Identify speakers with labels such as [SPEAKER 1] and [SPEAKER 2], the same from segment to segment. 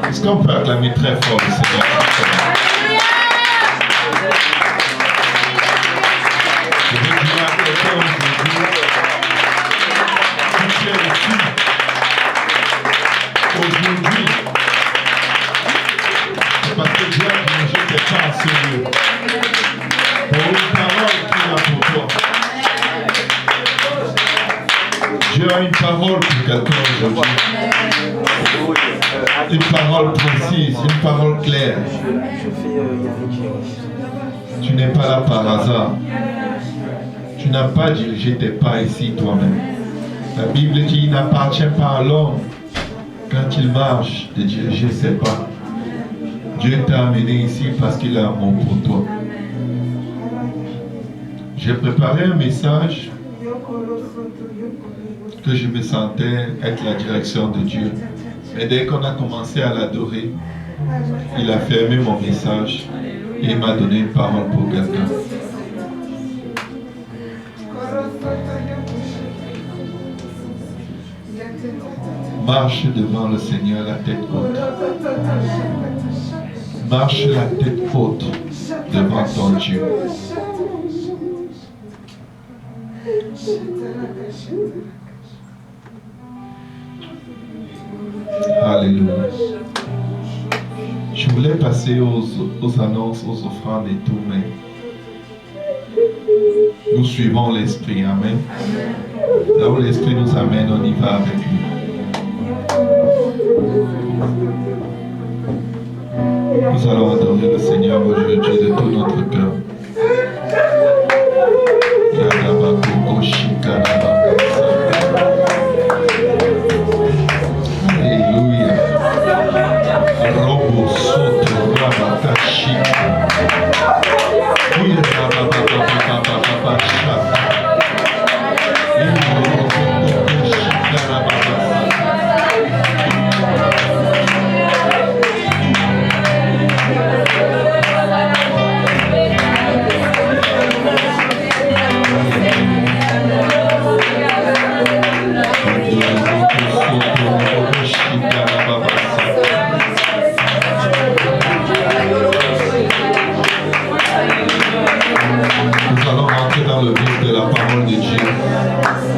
[SPEAKER 1] Est-ce qu'on peut acclamer très fort le Seigneur? Je veux dire à quelqu'un aujourd'hui, c'est parce que Dieu a plongé tes temps à ce lieu. Pour une parole qu'il a pour toi. Dieu a une parole pour quelqu'un aujourd'hui. Une parole précise, une parole claire. Tu n'es pas là par hasard. Tu n'as pas dirigé tes pas ici toi-même. La Bible dit qu'il n'appartient pas à l'homme quand il marche de diriger ses pas. Dieu t'a amené ici parce qu'il a amour pour toi. J'ai préparé un message que je me sentais être la direction de Dieu. Mais dès qu'on a commencé à l'adorer, il a fermé mon message et il m'a donné une parole pour quelqu'un. Marche devant le Seigneur la tête haute. Marche la tête haute devant ton Dieu. Alléluia. Je voulais passer aux annonces, aux offrandes et tout, mais nous suivons l'Esprit. Amen. Là où l'Esprit nous amène, on y va avec lui. Nous allons adorer le Seigneur aujourd'hui de tout notre cœur. Alléluia. Robo soto rabakashi.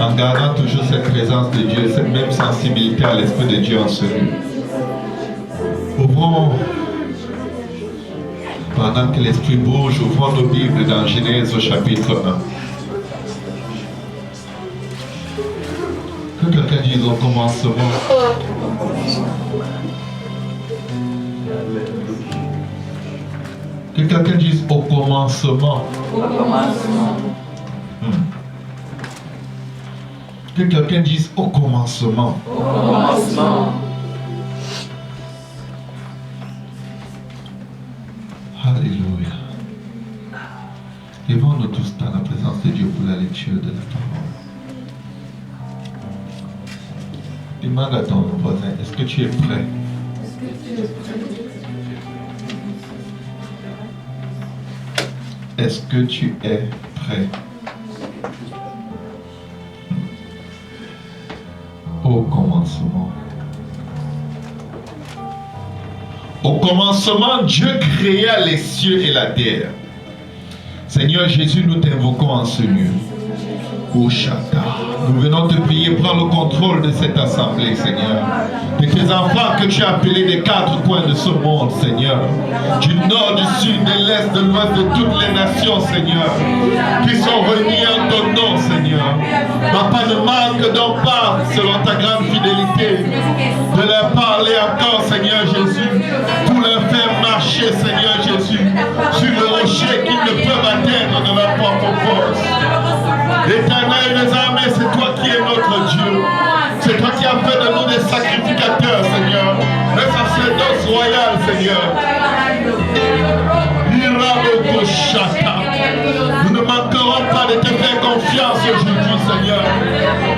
[SPEAKER 1] En gardant toujours cette présence de Dieu, cette même sensibilité à l'Esprit de Dieu en ce lieu. Ouvrons, pendant que l'Esprit bouge, ouvrons nos Bibles dans Genèse au chapitre 1. Que quelqu'un dise au commencement. Que quelqu'un dise au commencement. Au commencement. Que quelqu'un dise au commencement. Au commencement. Alléluia. Levons-nous tous dans la présence de Dieu pour la lecture de la parole. Demande à ton voisin, est-ce que tu es prêt? Est-ce que tu es prêt? Au commencement. Au commencement, Dieu créa les cieux et la terre. Seigneur Jésus, nous t'invoquons en ce lieu. Nous venons te prier, prends le contrôle de cette assemblée, Seigneur. De tes enfants que tu as appelés des quatre coins de ce monde, Seigneur. Du nord, du sud, de l'est, de l'ouest, de toutes les nations, Seigneur. Qui sont réunis en ton nom, Seigneur. Papa, ne manque donc pas, selon ta grande fidélité, de leur parler encore, Seigneur Jésus. Pour leur faire marcher, Seigneur Jésus, sur le rocher qu'ils ne peuvent Éternel des armées, c'est toi qui es notre Dieu. C'est toi qui as fait de nous des sacrificateurs, Seigneur. Des sacerdoces royales, Seigneur. Nous ne manquerons pas de te faire confiance aujourd'hui, Seigneur.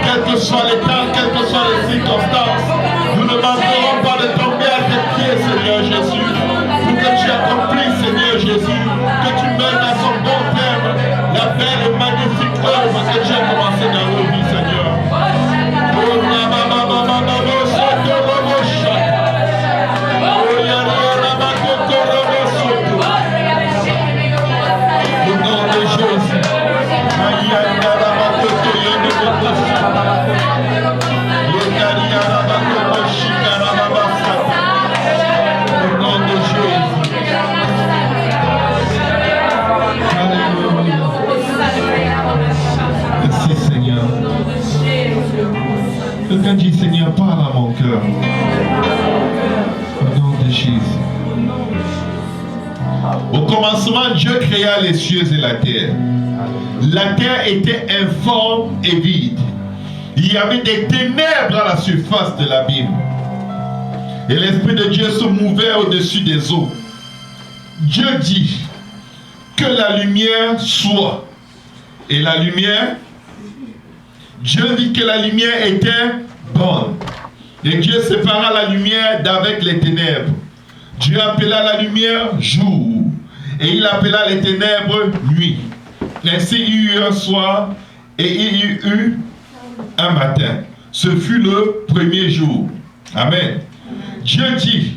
[SPEAKER 1] Quel que soit les temps, quelles que soient les circonstances, nous ne manquerons pas de tomber à tes pieds, Seigneur Jésus. Pour que tu accomplisses, Seigneur Jésus, que tu mènes à son bon terme la belle et magnifique œuvre que tu as commencée dans nos vies, Seigneur. Quelqu'un dit, Seigneur, parle à mon cœur. Au nom de Jésus. Au commencement, Dieu créa les cieux et la terre. La terre était informe et vide. Il y avait des ténèbres à la surface de l'abîme. Et l'Esprit de Dieu se mouvait au-dessus des eaux. Dieu dit que la lumière soit. Et la lumière, Dieu dit que la lumière était bonne. Et Dieu sépara la lumière d'avec les ténèbres. Dieu appela la lumière jour. Et il appela les ténèbres nuit. Ainsi il y eut un soir et il y eut un matin. Ce fut le premier jour. Amen. Dieu dit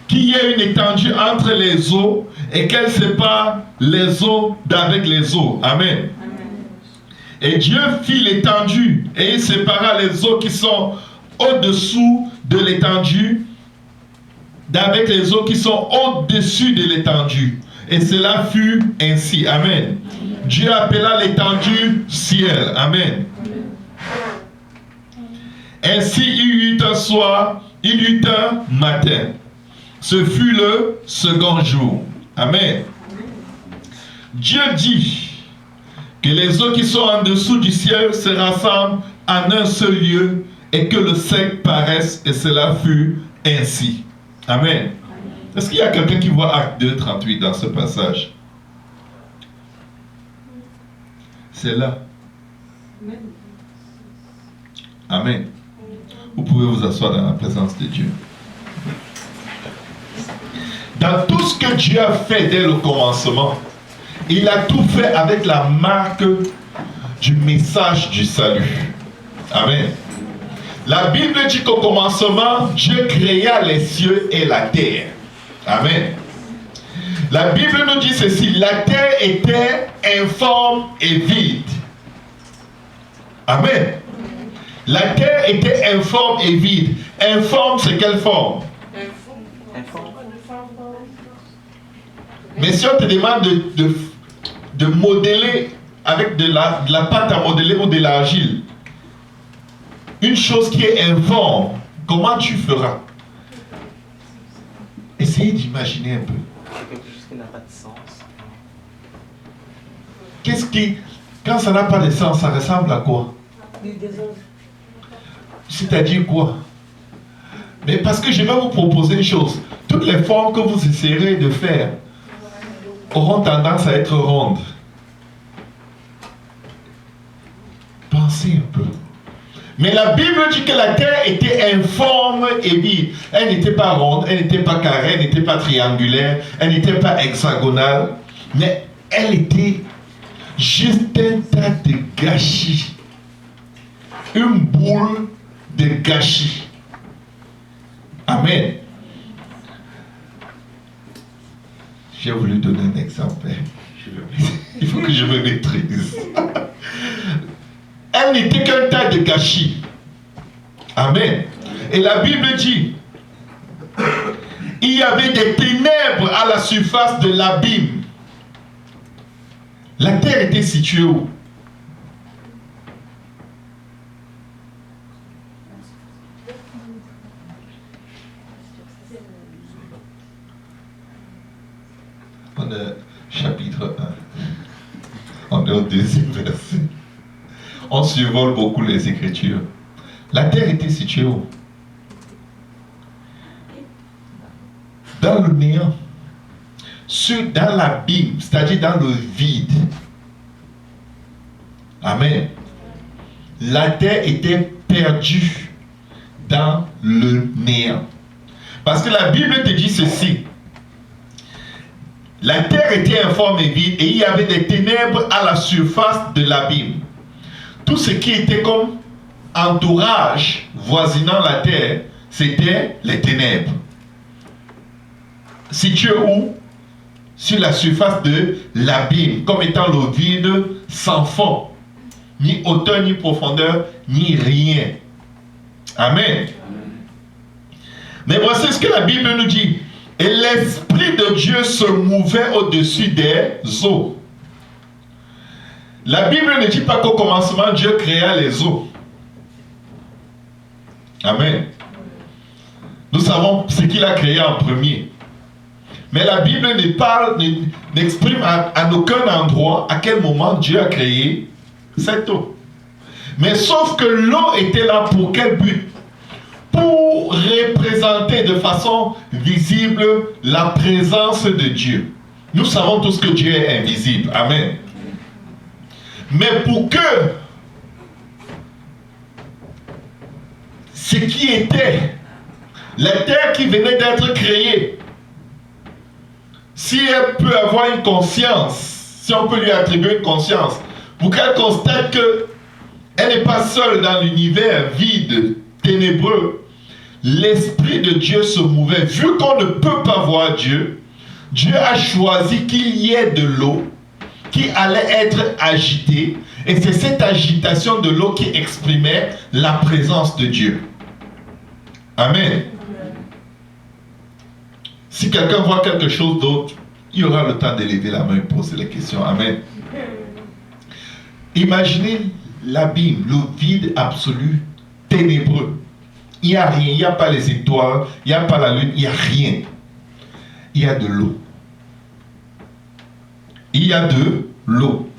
[SPEAKER 1] qu'il y ait une étendue entre les eaux et qu'elle sépare les eaux d'avec les eaux. Amen. Et Dieu fit l'étendue et il sépara les eaux qui sont au-dessous de l'étendue d'avec les eaux qui sont au-dessus de l'étendue. Et cela fut ainsi. Amen. Dieu appela l'étendue ciel. Amen. Ainsi il y eut un soir, il y eut un matin. Ce fut le second jour. Amen. Dieu dit que les eaux qui sont en dessous du ciel se rassemblent en un seul lieu et que le sec paraisse, et cela fut ainsi. Amen. Est-ce qu'il y a quelqu'un qui voit Acte 2, 38 dans ce passage? C'est là. Amen. Vous pouvez vous asseoir dans la présence de Dieu. Dans tout ce que Dieu a fait dès le commencement, il a tout fait avec la marque du message du salut. Amen. La Bible dit qu'au commencement, Dieu créa les cieux et la terre. Amen. La Bible nous dit ceci, la terre était informe et vide. Amen. La terre était informe et vide. Informe, c'est quelle forme? Mais si on te demande de modeler avec de la pâte à modeler ou de l'argile, une chose qui est informe, comment tu feras? Essayez d'imaginer un peu.
[SPEAKER 2] Quelque chose qui n'a pas de sens.
[SPEAKER 1] Qu'est-ce qui, quand ça n'a pas de sens, ça ressemble à quoi? C'est-à-dire quoi? Mais parce que je vais vous proposer une chose. Toutes les formes que vous essayerez de faire auront tendance à être rondes. Pensez un peu. Mais la Bible dit que la terre était informe et vide. Elle n'était pas ronde, elle n'était pas carrée, elle n'était pas triangulaire, elle n'était pas hexagonale, mais elle était juste un tas de gâchis. Une boule de gâchis. Amen. J'ai voulu donner un exemple. Il faut que je me maîtrise. Elle n'était qu'un tas de gâchis. Amen. Et la Bible dit, il y avait des ténèbres à la surface de l'abîme. La terre était située où? On est chapitre 1. On est au deuxième verset. on survole beaucoup les Écritures. La terre était située où? Dans le néant. Dans l'abîme, c'est-à-dire dans le vide. Amen. La terre était perdue dans le néant. Parce que la Bible te dit ceci. La terre était informe et vide et il y avait des ténèbres à la surface de l'abîme. Tout ce qui était comme entourage voisinant la terre, c'était les ténèbres. Situé où? Sur la surface de l'abîme, comme étant le vide sans fond. Ni hauteur, ni profondeur, ni rien. Amen. Mais voici ce que la Bible nous dit. Et l'Esprit de Dieu se mouvait au-dessus des eaux. La Bible ne dit pas qu'au commencement, Dieu créa les eaux. Amen. Nous savons ce qu'il a créé en premier. Mais la Bible n'exprime à aucun endroit à quel moment Dieu a créé cette eau. Mais sauf que l'eau était là pour quel but? Pour représenter de façon visible la présence de Dieu. Nous savons tous que Dieu est invisible. Amen. Mais pour que ce qui était la terre qui venait d'être créée, si elle peut avoir une conscience, si on peut lui attribuer une conscience, pour qu'elle constate qu'elle n'est pas seule dans l'univers vide, ténébreux, l'Esprit de Dieu se mouvait. Vu qu'on ne peut pas voir Dieu, Dieu a choisi qu'il y ait de l'eau qui allait être agitée, et c'est cette agitation de l'eau qui exprimait la présence de Dieu. Amen. Si quelqu'un voit quelque chose d'autre, il aura le temps d'élever la main et poser les questions. Amen. Imaginez l'abîme, le vide absolu, ténébreux. Il n'y a rien, il n'y a pas les étoiles, il n'y a pas la lune, il n'y a rien. Il y a de l'eau. Il y a de l'eau.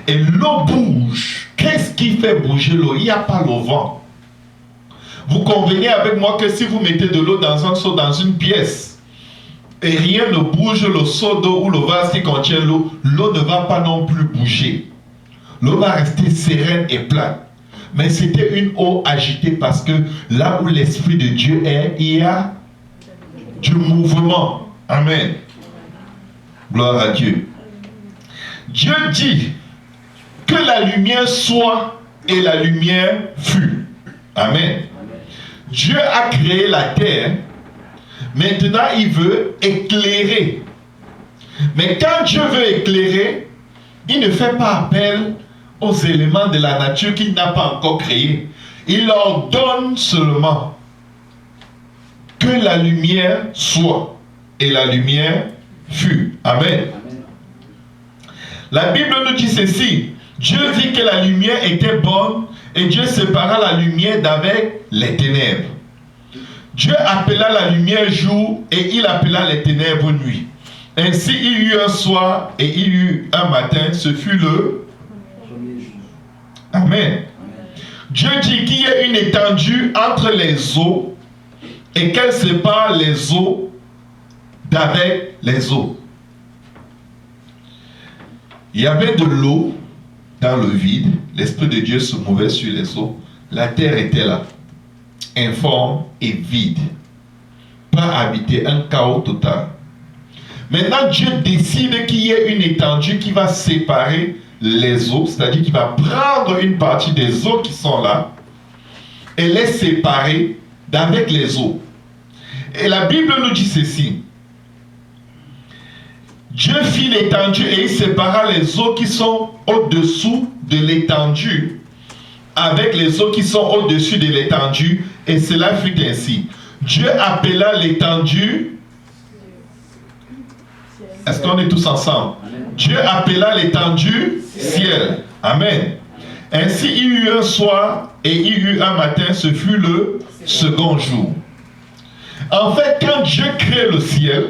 [SPEAKER 1] Et l'eau bouge. Qu'est-ce qui fait bouger l'eau? Il n'y a pas le vent. Vous convenez avec moi que si vous mettez de l'eau dans un seau, dans une pièce, et rien ne bouge le seau d'eau ou le vase qui contient l'eau, l'eau ne va pas non plus bouger. L'eau va rester sereine et plate. Mais c'était une eau agitée parce que là où l'Esprit de Dieu est, il y a du mouvement. Amen. Gloire à Dieu. Dieu dit que la lumière soit et la lumière fut. Amen. Dieu a créé la terre. Maintenant, il veut éclairer. Mais quand Dieu veut éclairer, il ne fait pas appel aux éléments de la nature qu'il n'a pas encore créés. Il ordonne seulement que la lumière soit. Et la lumière fut. Amen. La Bible nous dit ceci. Dieu vit que la lumière était bonne et Dieu sépara la lumière d'avec les ténèbres. Dieu appela la lumière jour et il appela les ténèbres nuit. Ainsi il y eut un soir et il y eut un matin, ce fut le Amen. Dieu dit qu'il y ait une étendue entre les eaux et qu'elle sépare les eaux d'avec les eaux. Il y avait de l'eau dans le vide, l'Esprit de Dieu se mouvait sur les eaux, la terre était là, informe et vide, pas habité, un chaos total. Maintenant, Dieu décide qu'il y ait une étendue qui va séparer les eaux, c'est-à-dire qu'il va prendre une partie des eaux qui sont là et les séparer d'avec les eaux. Et la Bible nous dit ceci. Dieu fit l'étendue et il sépara les eaux qui sont au-dessous de l'étendue avec les eaux qui sont au-dessus de l'étendue, et cela fut ainsi. Dieu appela l'étendue. Est-ce qu'on est tous ensemble? Dieu appela l'étendue ciel. Amen. Ainsi il y eut un soir et il y eut un matin, ce fut le second jour. En fait, quand Dieu crée le ciel,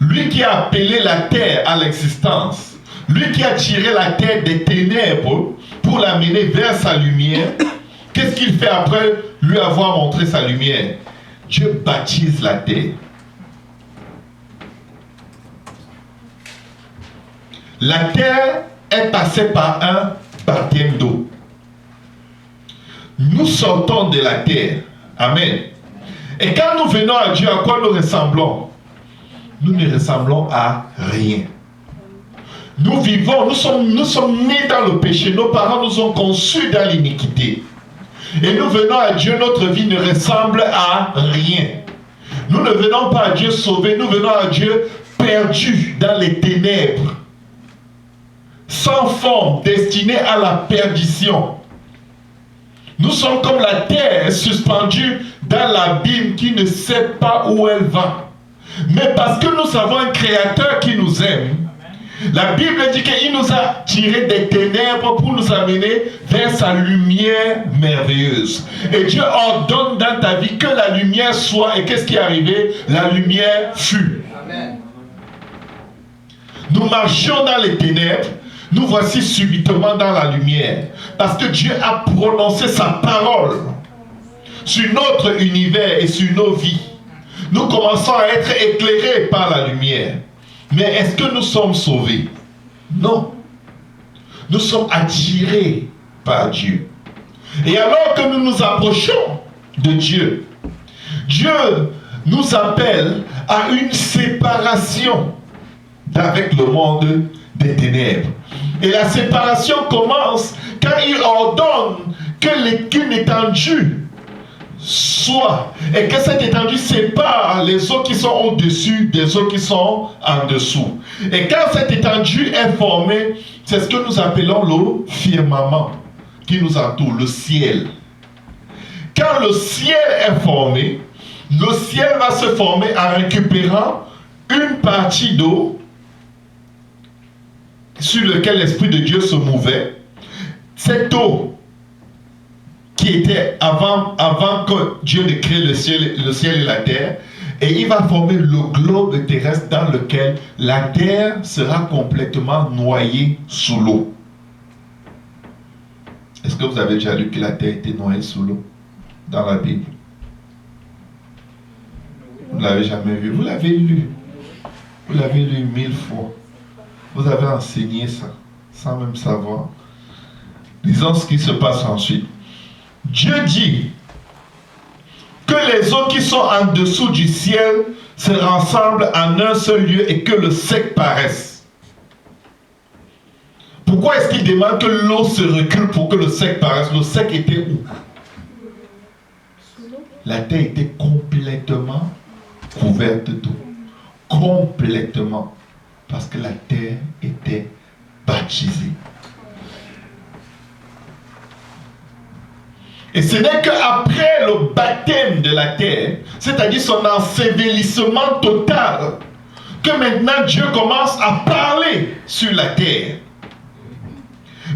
[SPEAKER 1] lui qui a appelé la terre à l'existence, Lui qui a tiré la terre des ténèbres pour l'amener vers sa lumière, qu'est-ce qu'il fait après lui avoir montré sa lumière? Dieu baptise la terre. La terre est passée par un baptême d'eau. Nous sortons de la terre. Amen. Et quand nous venons à Dieu, à quoi nous ressemblons? Nous ne ressemblons à rien. Nous vivons, nous sommes nés dans le péché. Nos parents nous ont conçus dans l'iniquité. Et nous venons à Dieu, notre vie ne ressemble à rien. Nous ne venons pas à Dieu sauvé, nous venons à Dieu perdus dans les ténèbres, sans forme, destinés à la perdition. Nous sommes comme la terre suspendue dans l'abîme qui ne sait pas où elle va. Mais parce que nous avons un Créateur qui nous aime, la Bible dit qu'il nous a tirés des ténèbres pour nous amener vers sa lumière merveilleuse. Et Dieu ordonne dans ta vie que la lumière soit. Et qu'est-ce qui est arrivé? La lumière fut. Amen. Nous marchions dans les ténèbres, nous voici subitement dans la lumière. Parce que Dieu a prononcé sa parole sur notre univers et sur nos vies. Nous commençons à être éclairés par la lumière. Mais est-ce que nous sommes sauvés? Non. Nous sommes attirés par Dieu. Et alors que nous nous approchons de Dieu, Dieu nous appelle à une séparation avec le monde des ténèbres. Et la séparation commence quand il ordonne qu'une étendue soit, et que cette étendue sépare les eaux qui sont au-dessus des eaux qui sont en dessous. Et quand cette étendue est formée, c'est ce que nous appelons le firmament qui nous entoure, le ciel. Quand le ciel est formé, le ciel va se former en récupérant une partie d'eau sur laquelle l'Esprit de Dieu se mouvait. Cette eau qui était avant que Dieu ne crée le ciel et la terre, et il va former le globe terrestre dans lequel la terre sera complètement noyée sous l'eau. Est-ce que vous avez déjà lu que la terre était noyée sous l'eau dans la Bible? Vous ne l'avez jamais vu? Vous l'avez lu. Vous l'avez lu 1000 fois. Vous avez enseigné ça sans même savoir. Lisons ce qui se passe ensuite. Dieu dit que les eaux qui sont en dessous du ciel se rassemblent en un seul lieu et que le sec paraisse. Pourquoi est-ce qu'il demande que l'eau se recule pour que le sec paraisse? Le sec était où? La terre était complètement couverte d'eau. Complètement. Parce que la terre était baptisée. Et ce n'est qu'après le baptême de la terre, c'est-à-dire son ensevelissement total, que maintenant Dieu commence à parler sur la terre.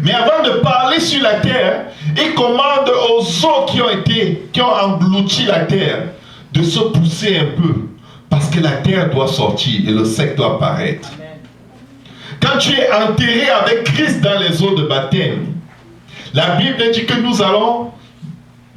[SPEAKER 1] Mais avant de parler sur la terre, il commande aux eaux qui ont englouti la terre de se pousser un peu. Parce que la terre doit sortir et le sec doit apparaître. Quand tu es enterré avec Christ dans les eaux de baptême, la Bible dit que nous allons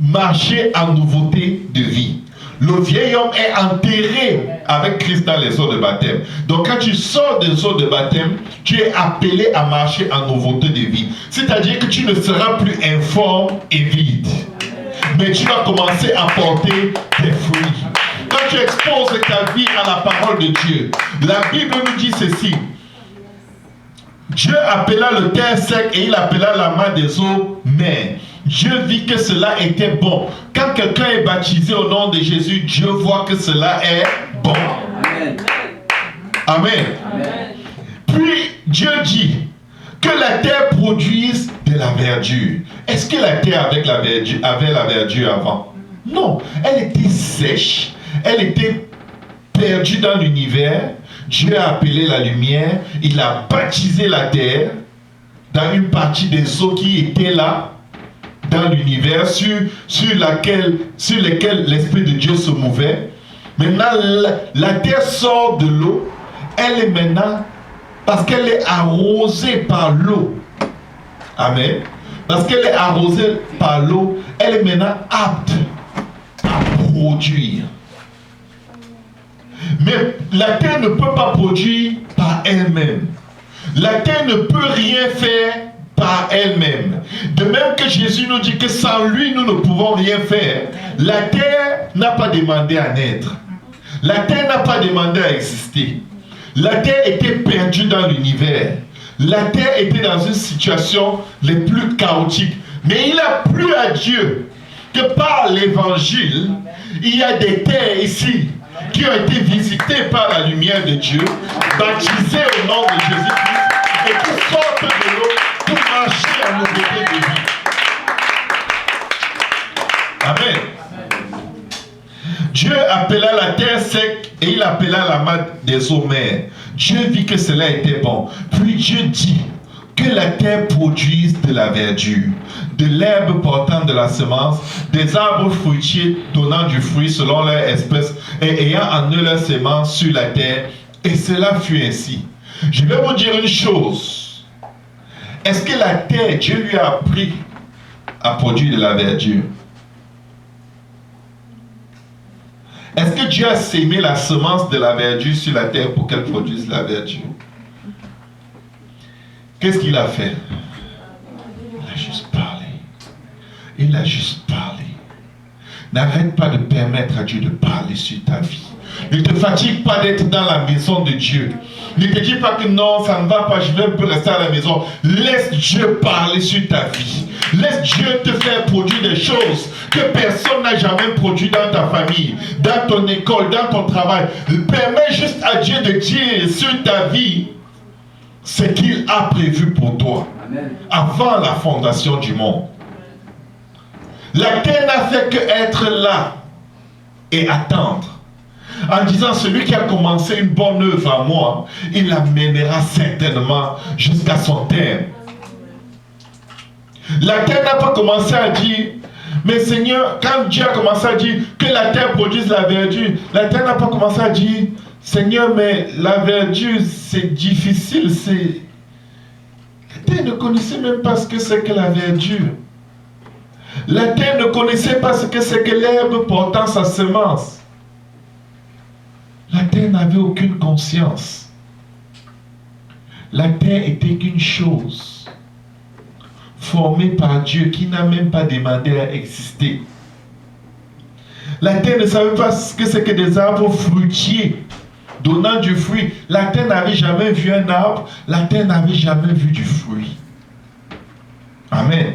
[SPEAKER 1] marcher en nouveauté de vie. Le vieil homme est enterré avec Christ dans les eaux de baptême. Donc quand tu sors des eaux de baptême, tu es appelé à marcher en nouveauté de vie. C'est-à-dire que tu ne seras plus informe et vide. Mais tu vas commencer à porter des fruits. Quand tu exposes ta vie à la parole de Dieu, la Bible nous dit ceci. Dieu appela le terre sec et il appela la main des eaux mer. Dieu vit que cela était bon. Quand quelqu'un est baptisé au nom de Jésus, Dieu voit que cela est bon. Amen. Amen. Amen. Puis Dieu dit que la terre produise de la verdure. Est-ce que la terre avait la verdure avant? Non, elle était sèche, elle était perdue dans l'univers. Dieu a appelé la lumière, il a baptisé la terre dans une partie des eaux qui étaient là, dans l'univers, sur lesquels l'Esprit de Dieu se mouvait. Maintenant, la terre sort de l'eau, elle est maintenant parce qu'elle est arrosée par l'eau. Amen. Parce qu'elle est arrosée par l'eau, elle est maintenant apte à produire. Mais la terre ne peut pas produire par elle-même. La terre ne peut rien faire par elle-même. De même que Jésus nous dit que sans lui, nous ne pouvons rien faire. La terre n'a pas demandé à naître. La terre n'a pas demandé à exister. La terre était perdue dans l'univers. La terre était dans une situation les plus chaotiques. Mais il a plu à Dieu que par l'évangile, il y a des terres ici qui ont été visitées par la lumière de Dieu, baptisées au nom de Jésus-Christ et qui sortent de l'eau pour marcher en nouveauté de vie. Amen. Dieu appela la terre sec et il appela la main des eaux mers. Dieu vit que cela était bon. Puis Dieu dit que la terre produise de la verdure, de l'herbe portant de la semence, des arbres fruitiers donnant du fruit selon leur espèce et ayant en eux leur semence sur la terre. Et cela fut ainsi. Je vais vous dire une chose. Est-ce que la terre, Dieu lui a appris à produire de la verdure? Est-ce que Dieu a sémé la semence de la verdure sur la terre pour qu'elle produise la verdure? Qu'est-ce qu'il a fait? Il a juste parlé. Il a juste parlé. N'arrête pas de permettre à Dieu de parler sur ta vie. Ne te fatigue pas d'être dans la maison de Dieu. Ne te dis pas que non, ça ne va pas, je vais rester à la maison. Laisse Dieu parler sur ta vie. Laisse Dieu te faire produire des choses que personne n'a jamais produit dans ta famille, dans ton école, dans ton travail. Permets juste à Dieu de dire sur ta vie ce qu'il a prévu pour toi. Amen. Avant la fondation du monde. La terre n'a fait que être là et attendre. En disant, celui qui a commencé une bonne œuvre en moi, il la mènera certainement jusqu'à son terme. La terre n'a pas commencé à dire, mais Seigneur, quand Dieu a commencé à dire que la terre produise la verdure, la terre n'a pas commencé à dire, Seigneur, mais la verdure, c'est difficile, c'est... La terre ne connaissait même pas ce que c'est que la verdure. La terre ne connaissait pas ce que c'est que l'herbe portant sa semence. La terre n'avait aucune conscience. La terre était qu'une chose formée par Dieu qui n'a même pas demandé à exister. La terre ne savait pas ce que c'est que des arbres fruitiers donnant du fruit. La terre n'avait jamais vu un arbre. La terre n'avait jamais vu du fruit. Amen.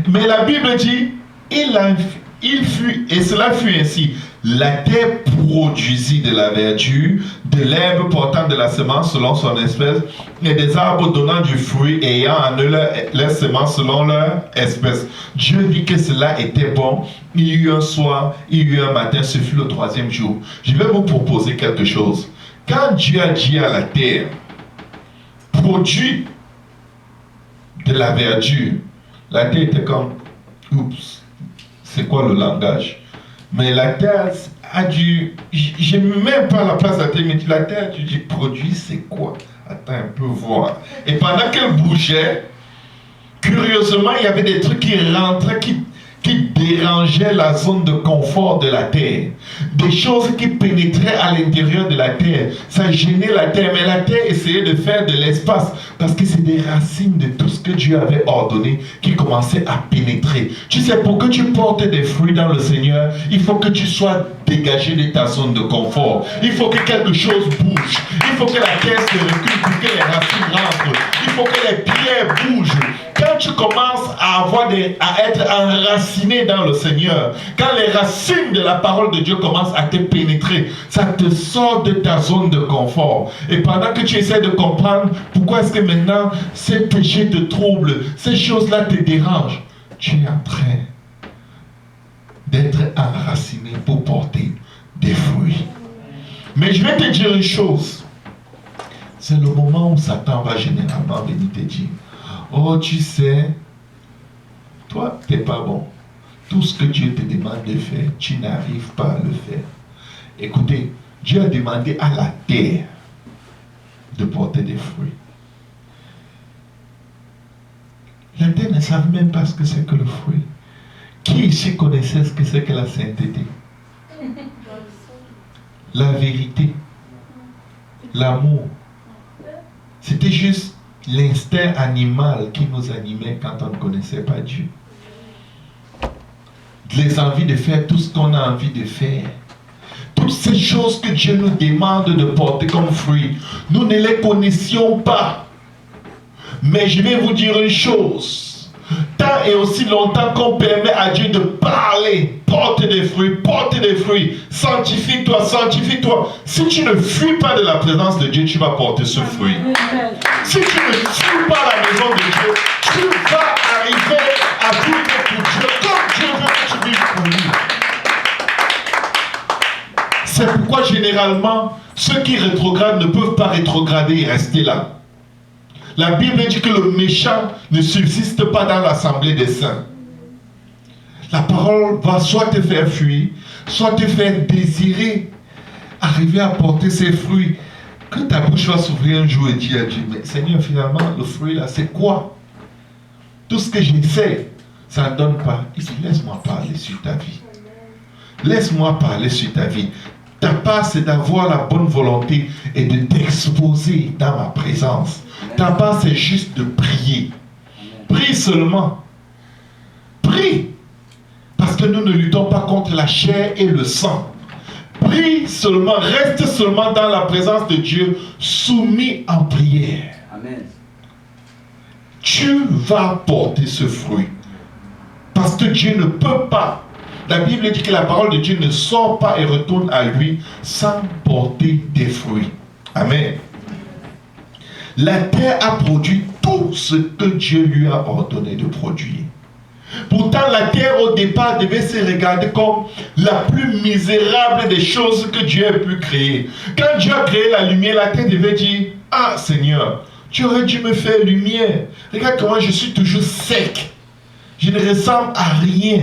[SPEAKER 1] Mais la Bible dit, il fut, et cela fut ainsi. La terre produisit de la verdure, de l'herbe portant de la semence selon son espèce, et des arbres donnant du fruit ayant en eux leur semence selon leur espèce. Dieu vit que cela était bon. Il y eut un soir, il y eut un matin, ce fut le troisième jour. Je vais vous proposer quelque chose. Quand Dieu a dit à la terre, produis de la verdure, la terre était comme, oups, c'est quoi le langage? Mais la terre a dû, je ne mets même pas à la place de la terre, mais la terre a dû dire, produit c'est quoi? Attends un peu voir. Et pendant qu'elle bougeait, curieusement, il y avait des trucs qui rentraient, qui dérangeaient la zone de confort de la terre. Des choses qui pénétraient à l'intérieur de la terre. Ça gênait la terre, mais la terre essayait de faire de l'espace parce que c'est des racines de tout ce que Dieu avait ordonné qui commençaient à pénétrer. Tu sais, pour que tu portes des fruits dans le Seigneur, il faut que tu sois dégagé de ta zone de confort. Il faut que quelque chose bouge. Il faut que la terre se recule pour que les racines rentrent. Il faut que les pierres bougent. Quand tu commences à être enraciné dans le Seigneur, quand les racines de la parole de Dieu commencent à te pénétrer, ça te sort de ta zone de confort. Et pendant que tu essaies de comprendre pourquoi est-ce que maintenant ces péchés te troublent, ces choses-là te dérangent, tu es en train d'être enraciné pour porter des fruits. Mais je vais te dire une chose. C'est le moment où Satan va généralement venir te dire, oh, tu sais, toi, tu n'es pas bon. Tout ce que Dieu te demande de faire, tu n'arrives pas à le faire. Écoutez, Dieu a demandé à la terre de porter des fruits. La terre ne savent même pas ce que c'est que le fruit. Qui ici connaissait ce que c'est que la sainteté? La vérité, l'amour. C'était juste l'instinct animal qui nous animait quand on ne connaissait pas Dieu. Les envies de faire tout ce qu'on a envie de faire. Toutes ces choses que Dieu nous demande de porter comme fruit, nous ne les connaissions pas. Mais je vais vous dire une chose. Tant et aussi longtemps qu'on permet à Dieu de parler, porte des fruits, sanctifie-toi, sanctifie-toi. Si tu ne fuis pas de la présence de Dieu, tu vas porter ce fruit. Si tu ne fuis pas la maison de Dieu, tu vas arriver à vivre pour Dieu comme Dieu veut que tu vives pour lui. C'est pourquoi généralement, ceux qui rétrogradent ne peuvent pas rétrograder et rester là. La Bible dit que le méchant ne subsiste pas dans l'assemblée des saints. La parole va soit te faire fuir, soit te faire désirer arriver à porter ses fruits. Que ta bouche va s'ouvrir un jour et dire à Dieu, mais Seigneur, finalement, le fruit là, c'est quoi? Tout ce que j'essaie, ça ne donne pas. Il dit, laisse-moi parler sur ta vie. Laisse-moi parler sur ta vie. Ta part, c'est d'avoir la bonne volonté et de t'exposer dans ma présence. Ta part, c'est juste de prier. Prie seulement. Prie. Parce que nous ne luttons pas contre la chair et le sang. Prie seulement. Reste seulement dans la présence de Dieu, soumis en prière. Amen. Tu vas porter ce fruit. Parce que Dieu ne peut pas. La Bible dit que la parole de Dieu ne sort pas et retourne à lui sans porter des fruits. Amen. La terre a produit tout ce que Dieu lui a ordonné de produire. Pourtant, la terre au départ devait se regarder comme la plus misérable des choses que Dieu a pu créer. Quand Dieu a créé la lumière, la terre devait dire, ah Seigneur, tu aurais dû me faire lumière. Regarde comment je suis toujours sec. Je ne ressemble à rien.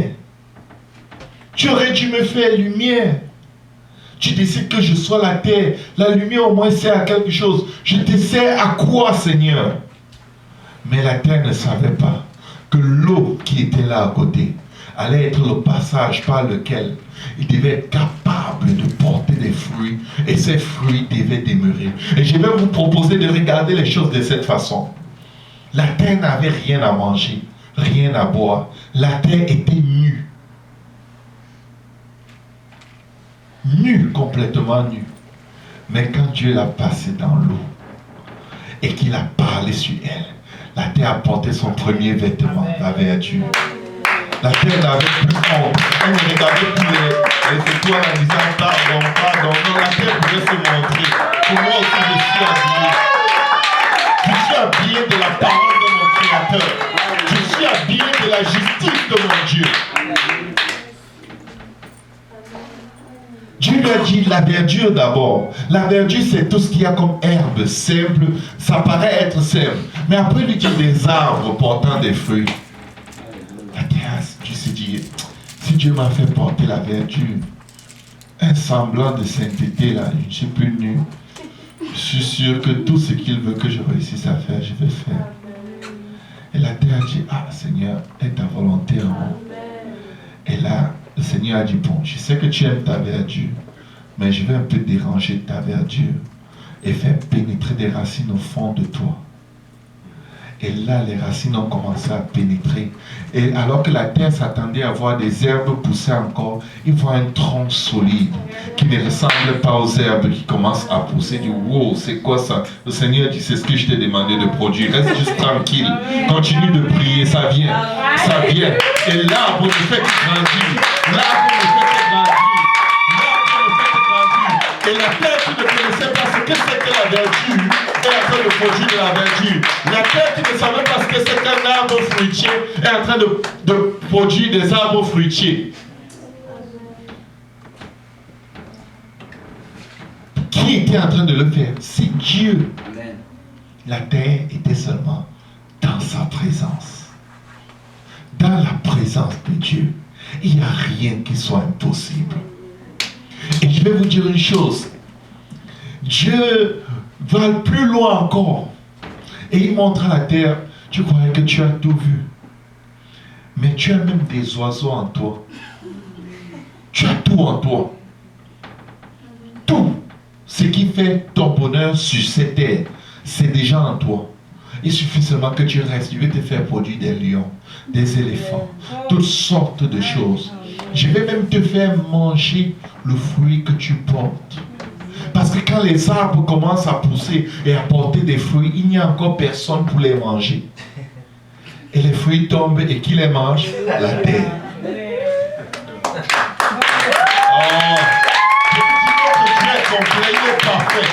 [SPEAKER 1] Tu aurais dû me faire lumière. Tu décides que je sois la terre. La lumière au moins sert à quelque chose. Je te sers à quoi, Seigneur? Mais la terre ne savait pas que l'eau qui était là à côté allait être le passage par lequel il devait être capable de porter des fruits. Et ces fruits devaient demeurer. Et je vais vous proposer de regarder les choses de cette façon. La terre n'avait rien à manger, rien à boire. La terre était nue. Nue, complètement nue. Mais quand Dieu l'a passée dans l'eau et qu'il a parlé sur elle, la terre a porté son premier vêtement, la verdure. La terre n'avait plus honte. Elle ne regardait plus les étoiles en disant pardon, pardon. Non, la terre pouvait se montrer. Pour moi aussi, je suis habillé. Je suis habillé de la parole de mon Créateur. Je suis habillé de la justice de mon Dieu. Dieu lui a dit la verdure d'abord. La verdure, c'est tout ce qu'il y a comme herbe simple. Ça paraît être simple. Mais après, lui dit des arbres portant des fruits. La terre, Dieu s'est dit, si Dieu m'a fait porter la verdure, un semblant de sainteté, là, je ne suis plus nu. Je suis sûr que tout ce qu'il veut que je réussisse à faire, je vais faire. Et la terre a dit, ah Seigneur, aie ta volonté en moi. Et là, le Seigneur a dit, bon, je sais que tu aimes ta verdure, mais je vais un peu déranger ta verdure et faire pénétrer des racines au fond de toi. Et là, les racines ont commencé à pénétrer. Et alors que la terre s'attendait à voir des herbes pousser encore, il voit un tronc solide qui ne ressemble pas aux herbes qui commencent à pousser. Il dit, wow, c'est quoi ça? Le Seigneur dit, c'est ce que je t'ai demandé de produire. Reste juste tranquille. Continue de prier, ça vient. Ça vient. Et l'arbre ne fait que grandir. L'arbre ne fait que grandir. L'arbre ne fait que grandir. Et la terre qui ne connaissait pas ce que c'était la verdure est en train de produire de la verdure. La terre qui ne savait pas ce que c'est qu'un arbre fruitier est en train de produire des arbres fruitiers. Qui était en train de le faire? C'est Dieu. Amen. La terre était seulement dans sa présence. Dans la présence de Dieu, il n'y a rien qui soit impossible. Et je vais vous dire une chose. Dieu va plus loin encore. Et il montre à la terre, tu croyais que tu as tout vu. Mais tu as même des oiseaux en toi. Tu as tout en toi. Tout ce qui fait ton bonheur sur cette terre, c'est déjà en toi. Il suffit seulement que tu restes. Je vais te faire produire des lions, des éléphants, toutes sortes de choses. Je vais même te faire manger le fruit que tu portes. Parce que quand les arbres commencent à pousser et à porter des fruits, il n'y a encore personne pour les manger. Et les fruits tombent et qui les mange? La terre. Complet, il est parfait.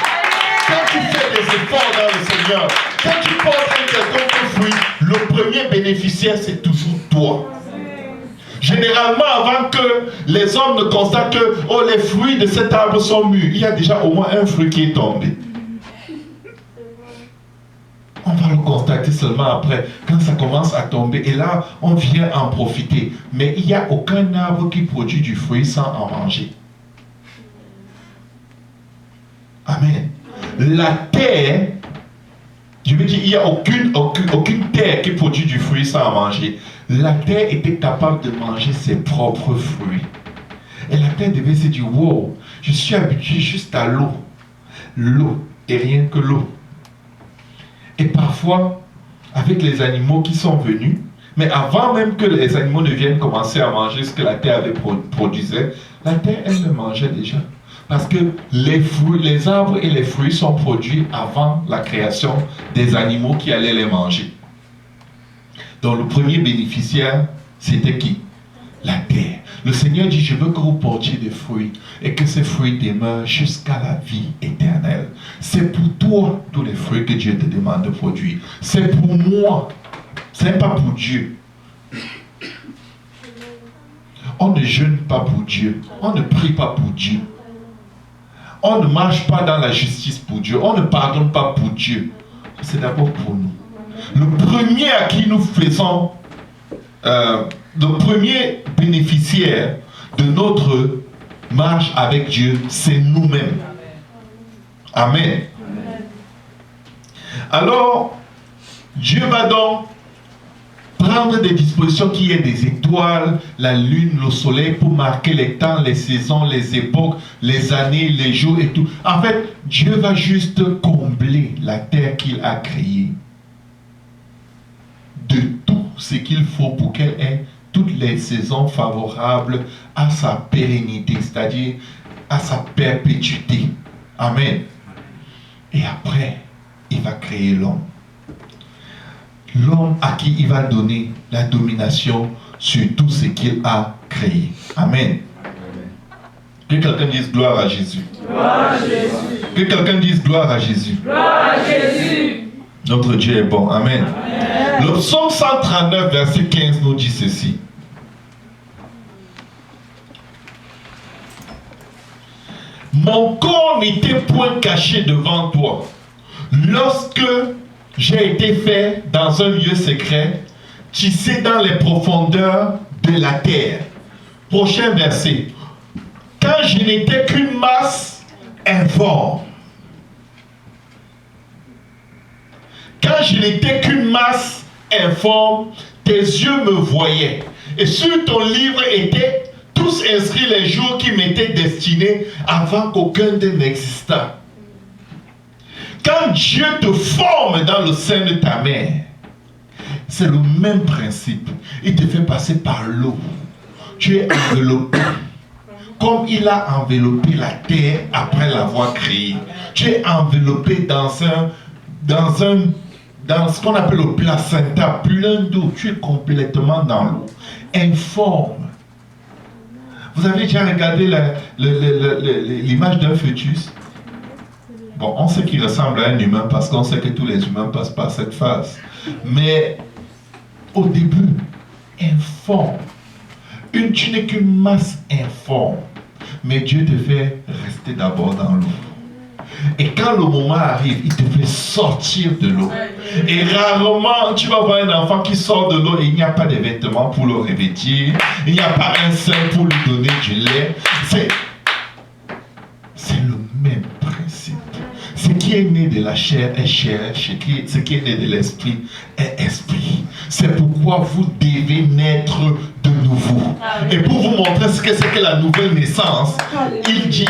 [SPEAKER 1] Quand tu fais des efforts dans le Seigneur, quand tu portes un quelconque fruit, le premier bénéficiaire, c'est toujours toi. Généralement, avant que les hommes ne constatent que oh, les fruits de cet arbre sont mûrs, il y a déjà au moins un fruit qui est tombé. On va le constater seulement après, quand ça commence à tomber. Et là, on vient en profiter. Mais il n'y a aucun arbre qui produit du fruit sans en manger. Amen. La terre, je veux dire, il n'y a aucune terre qui produit du fruit sans en manger. La terre était capable de manger ses propres fruits. Et la terre devait se dire, wow, je suis habitué juste à l'eau. L'eau et rien que l'eau. Et parfois, avec les animaux qui sont venus, mais avant même que les animaux ne viennent commencer à manger ce que la terre avait produisait, la terre, elle le mangeait déjà. Parce que les arbres et les fruits sont produits avant la création des animaux qui allaient les manger. Donc le premier bénéficiaire, c'était qui? La terre. Le Seigneur dit, je veux que vous portiez des fruits et que ces fruits demeurent jusqu'à la vie éternelle. C'est pour toi tous les fruits que Dieu te demande de produire. C'est pour moi. Ce n'est pas pour Dieu. On ne jeûne pas pour Dieu. On ne prie pas pour Dieu. On ne marche pas dans la justice pour Dieu. On ne pardonne pas pour Dieu. C'est d'abord pour nous. Le premier à qui nous faisons, le premier bénéficiaire de notre marche avec Dieu, c'est nous-mêmes. Amen. Alors, Dieu va donc prendre des dispositions qui est des étoiles, la lune, le soleil pour marquer les temps, les saisons, les époques, les années, les jours et tout. En fait, Dieu va juste combler la terre qu'il a créée de tout ce qu'il faut pour qu'elle ait toutes les saisons favorables à sa pérennité, c'est-à-dire à sa perpétuité. Amen. Et après, il va créer l'homme. L'homme à qui il va donner la domination sur tout ce qu'il a créé. Amen. Que quelqu'un dise gloire à Jésus.
[SPEAKER 3] Gloire à Jésus.
[SPEAKER 1] Que quelqu'un dise gloire à Jésus.
[SPEAKER 3] Gloire à Jésus.
[SPEAKER 1] Notre Dieu est bon. Amen.
[SPEAKER 3] Amen.
[SPEAKER 1] Le psaume 139, verset 15 nous dit ceci. Mon corps n'était point caché devant toi. Lorsque j'ai été fait dans un lieu secret, tissé dans les profondeurs de la terre. Prochain verset. Quand je n'étais qu'une masse informe. Quand je n'étais qu'une masse informe, tes yeux me voyaient. Et sur ton livre étaient tous inscrits les jours qui m'étaient destinés avant qu'aucun d'eux n'existât. Quand Dieu te forme dans le sein de ta mère, c'est le même principe. Il te fait passer par l'eau. Tu es enveloppé. Comme il a enveloppé la terre après l'avoir créée. Tu es enveloppé dans ce qu'on appelle le placenta, plein d'eau. Tu es complètement dans l'eau. Informe. Vous avez déjà regardé l'image d'un fœtus? Bon, on sait qu'il ressemble à un humain parce qu'on sait que tous les humains passent par cette phase. Mais au début, informe. Tu n'es qu'une masse informe. Mais Dieu te fait rester d'abord dans l'eau. Et quand le moment arrive, il te fait sortir de l'eau. Et rarement, tu vas voir un enfant qui sort de l'eau et il n'y a pas de vêtements pour le revêtir. Il n'y a pas un sein pour lui donner du lait. C'est le même principe. Ce qui qui est né de la chair est chair, ce qui est né de l'esprit est esprit. C'est pourquoi vous devez naître de nouveau. Et pour vous montrer ce que c'est que la nouvelle naissance, il dit,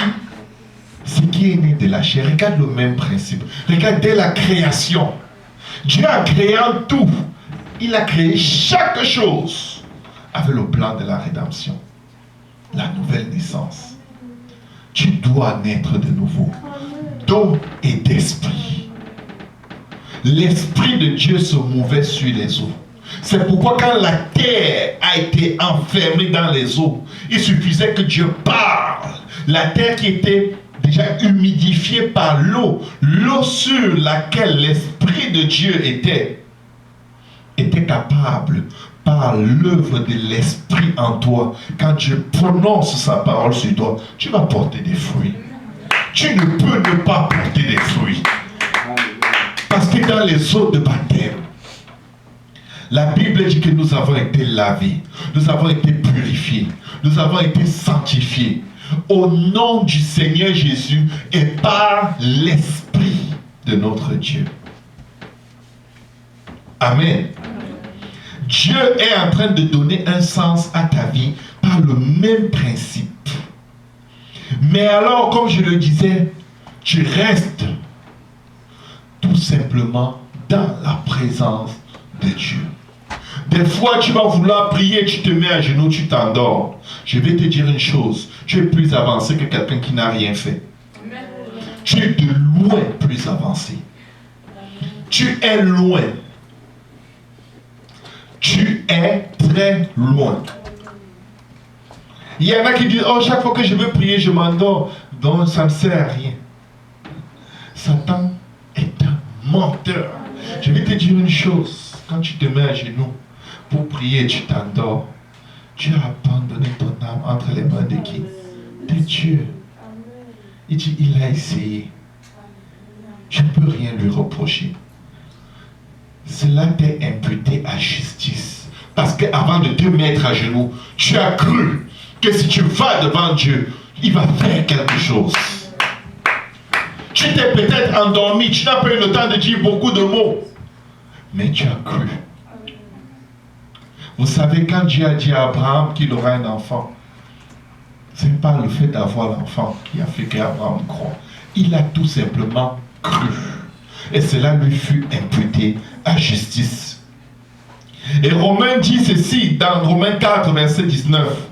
[SPEAKER 1] ce qui est né de la chair, regarde le même principe. Regarde dès la création. Dieu a créé tout. Il a créé chaque chose avec le plan de la rédemption. La nouvelle naissance. Tu dois naître de nouveau. D'eau et d'esprit. L'esprit de Dieu se mouvait sur les eaux. C'est pourquoi quand la terre a été enfermée dans les eaux, il suffisait que Dieu parle. La terre qui était déjà humidifiée par l'eau, l'eau sur laquelle l'esprit de Dieu était capable, par l'œuvre de l'esprit en toi, quand Dieu prononce sa parole sur toi, tu vas porter des fruits. Tu ne peux ne pas porter des fruits. Parce que dans les eaux de baptême, la Bible dit que nous avons été lavés, nous avons été purifiés, nous avons été sanctifiés au nom du Seigneur Jésus et par l'Esprit de notre Dieu. Amen. Dieu est en train de donner un sens à ta vie par le même principe. Mais alors, comme je le disais, tu restes tout simplement dans la présence de Dieu. Des fois, tu vas vouloir prier, tu te mets à genoux, tu t'endors. Je vais te dire une chose, tu es plus avancé que quelqu'un qui n'a rien fait. Tu es de loin plus avancé. Tu es loin. Tu es très loin. Il y en a qui disent, oh, chaque fois que je veux prier, je m'endors. Donc, ça ne sert à rien. Satan est un menteur. Je vais te dire une chose. Quand tu te mets à genoux pour prier, tu t'endors. Tu as abandonné ton âme entre les mains de qui? De Dieu. Il dit, il a essayé. Tu ne peux rien lui reprocher. Cela t'est imputé à justice. Parce qu'avant de te mettre à genoux, tu as cru que si tu vas devant Dieu, il va faire quelque chose. Tu t'es peut-être endormi, tu n'as pas eu le temps de dire beaucoup de mots. Mais tu as cru. Vous savez, quand Dieu a dit à Abraham qu'il aura un enfant, ce n'est pas le fait d'avoir l'enfant qui a fait qu'Abraham croit. Il a tout simplement cru. Et cela lui fut imputé à justice. Et Romains dit ceci dans Romains 4, verset 19.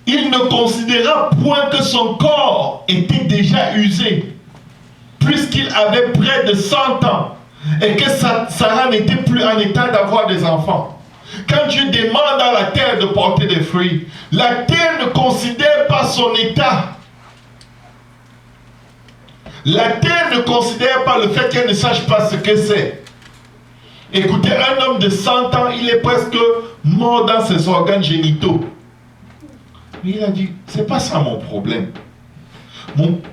[SPEAKER 1] Il ne considéra point que son corps était déjà usé, puisqu'il avait près de 100 ans, et que Sarah n'était plus en état d'avoir des enfants. Quand Dieu demande à la terre de porter des fruits, la terre ne considère pas son état. La terre ne considère pas le fait qu'elle ne sache pas ce que c'est. Écoutez, un homme de 100 ans, il est presque mort dans ses organes génitaux. Mais il a dit, c'est pas ça mon problème.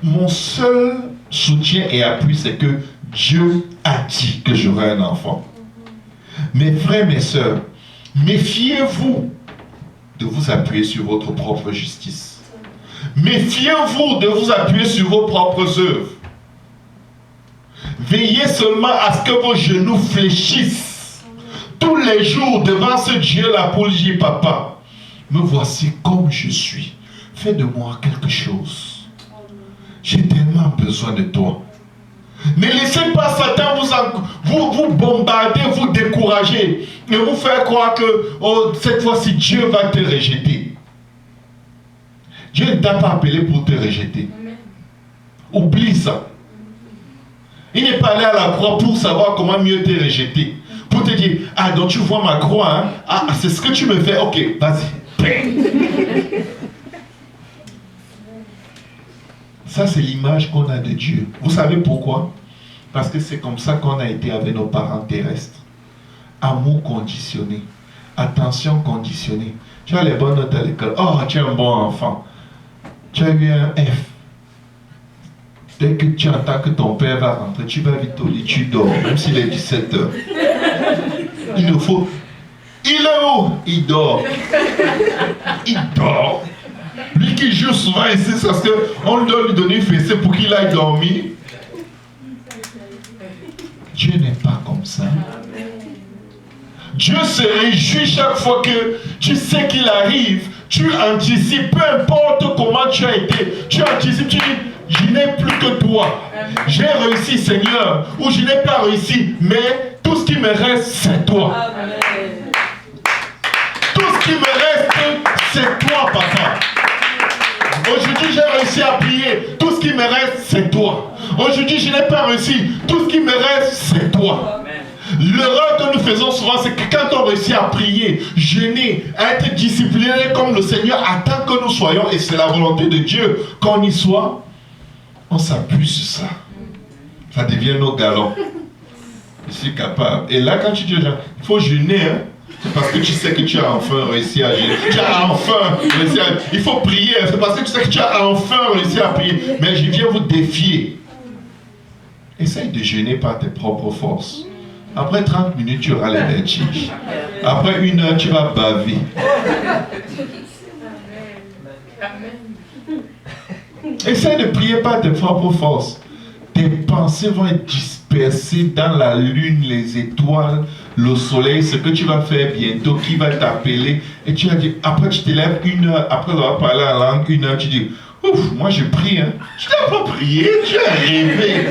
[SPEAKER 1] Mon seul soutien et appui, c'est que Dieu a dit que j'aurai un enfant. Mes frères, mes sœurs, méfiez-vous de vous appuyer sur votre propre justice. Méfiez-vous de vous appuyer sur vos propres œuvres. Veillez seulement à ce que vos genoux fléchissent tous les jours devant ce Dieu-là pour dire, papa, me voici comme je suis. Fais de moi quelque chose. J'ai tellement besoin de toi. Ne laissez pas Satan vous bombarder, vous décourager et vous faire croire que oh, cette fois-ci Dieu va te rejeter. Dieu ne t'a pas appelé pour te rejeter. Oublie ça. Il n'est pas allé à la croix pour savoir comment mieux te rejeter. Pour te dire, ah donc tu vois ma croix, hein? Ah c'est ce que tu me fais, ok, vas-y. Ça c'est l'image qu'on a de Dieu. Vous savez pourquoi? Parce que c'est comme ça qu'on a été avec nos parents terrestres. Amour conditionné. Attention conditionnée. Tu as les bonnes notes à l'école. Oh, tu es un bon enfant. Tu as eu un F. Dès que tu entends que ton père va rentrer, tu vas vite au lit, tu dors, même s'il est 17 heures. Il nous faut... Il est où? Il dort. Il dort. Lui qui joue souvent ici, c'est parce qu'on doit lui donner une fessée pour qu'il aille dormir. Dieu n'est pas comme ça. Dieu se réjouit chaque fois que tu sais qu'il arrive. Tu anticipes, peu importe comment tu as été. Tu anticipes, tu dis, je n'ai plus que toi. J'ai réussi, Seigneur, ou je n'ai pas réussi, mais tout ce qui me reste, c'est toi. Tout ce qui me reste, c'est toi, papa. Aujourd'hui, j'ai réussi à prier. Tout ce qui me reste, c'est toi. Aujourd'hui, je n'ai pas réussi. Tout ce qui me reste, c'est toi. L'erreur que nous faisons souvent, c'est que quand on réussit à prier, jeûner, à être discipliné comme le Seigneur attend que nous soyons, et c'est la volonté de Dieu qu'on y soit, on s'appuie sur ça. Ça devient nos galons. Je suis capable. Et là, quand tu dis, il faut jeûner, hein, c'est parce que tu sais que tu as enfin réussi à jeûner. Tu as enfin réussi à... Il faut prier, c'est parce que tu sais que tu as enfin réussi à prier. Mais je viens vous défier. Essaye de jeûner par tes propres forces. Après 30 minutes, tu auras les vertiges. Après 1 heure, tu vas baver. Essaye de prier par tes propres forces. Tes pensées vont être dispersées dans la lune, les étoiles, le soleil, ce que tu vas faire bientôt, qui va t'appeler. Et tu vas dire, après tu te lèves 1 heure, après avoir parlé la langue, 1 heure, tu dis, ouf, moi je prie. Hein. Tu n'as pas prié, tu as rêvé.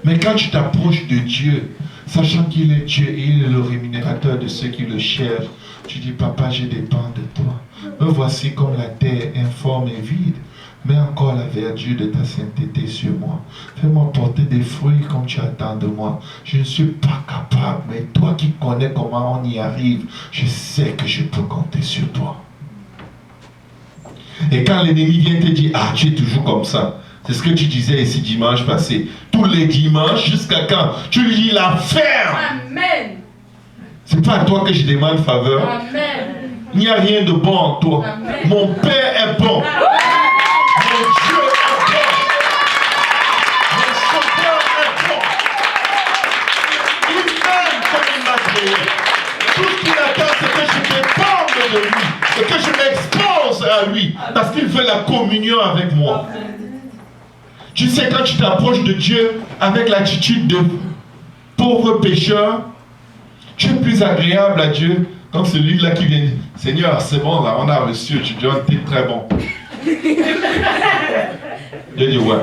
[SPEAKER 1] Mais quand tu t'approches de Dieu, sachant qu'il est Dieu et il est le rémunérateur de ceux qui le cherchent, tu dis, papa, je dépends de toi. Me voici comme la terre informe et vide. Mets encore la verdure de ta sainteté sur moi. Fais-moi porter des fruits comme tu attends de moi. Je ne suis pas capable, mais toi qui connais comment on y arrive, je sais que je peux compter sur toi. Et quand l'ennemi vient te dire, ah, tu es toujours comme ça. C'est ce que tu disais ici dimanche passé. Tous les dimanches, jusqu'à quand? Tu lui dis la ferme.
[SPEAKER 3] Amen.
[SPEAKER 1] C'est pas à toi que je demande faveur.
[SPEAKER 3] Amen.
[SPEAKER 1] Il n'y a rien de bon en toi.
[SPEAKER 3] Amen.
[SPEAKER 1] Mon Père est bon.
[SPEAKER 3] Amen.
[SPEAKER 1] Mon Dieu est bon. Mon Sauveur est bon. Il m'aime comme il m'a créé. Tout ce qu'il attend, c'est que je dépende de lui. Et que je m'expose à lui. Parce qu'il veut la communion avec moi. Tu sais, quand tu t'approches de Dieu avec l'attitude de pauvre pécheur, tu es plus agréable à Dieu comme celui-là qui vient dire, Seigneur, c'est bon, là, on a reçu, tu dis, t'es très bon. Dieu dit, ouais.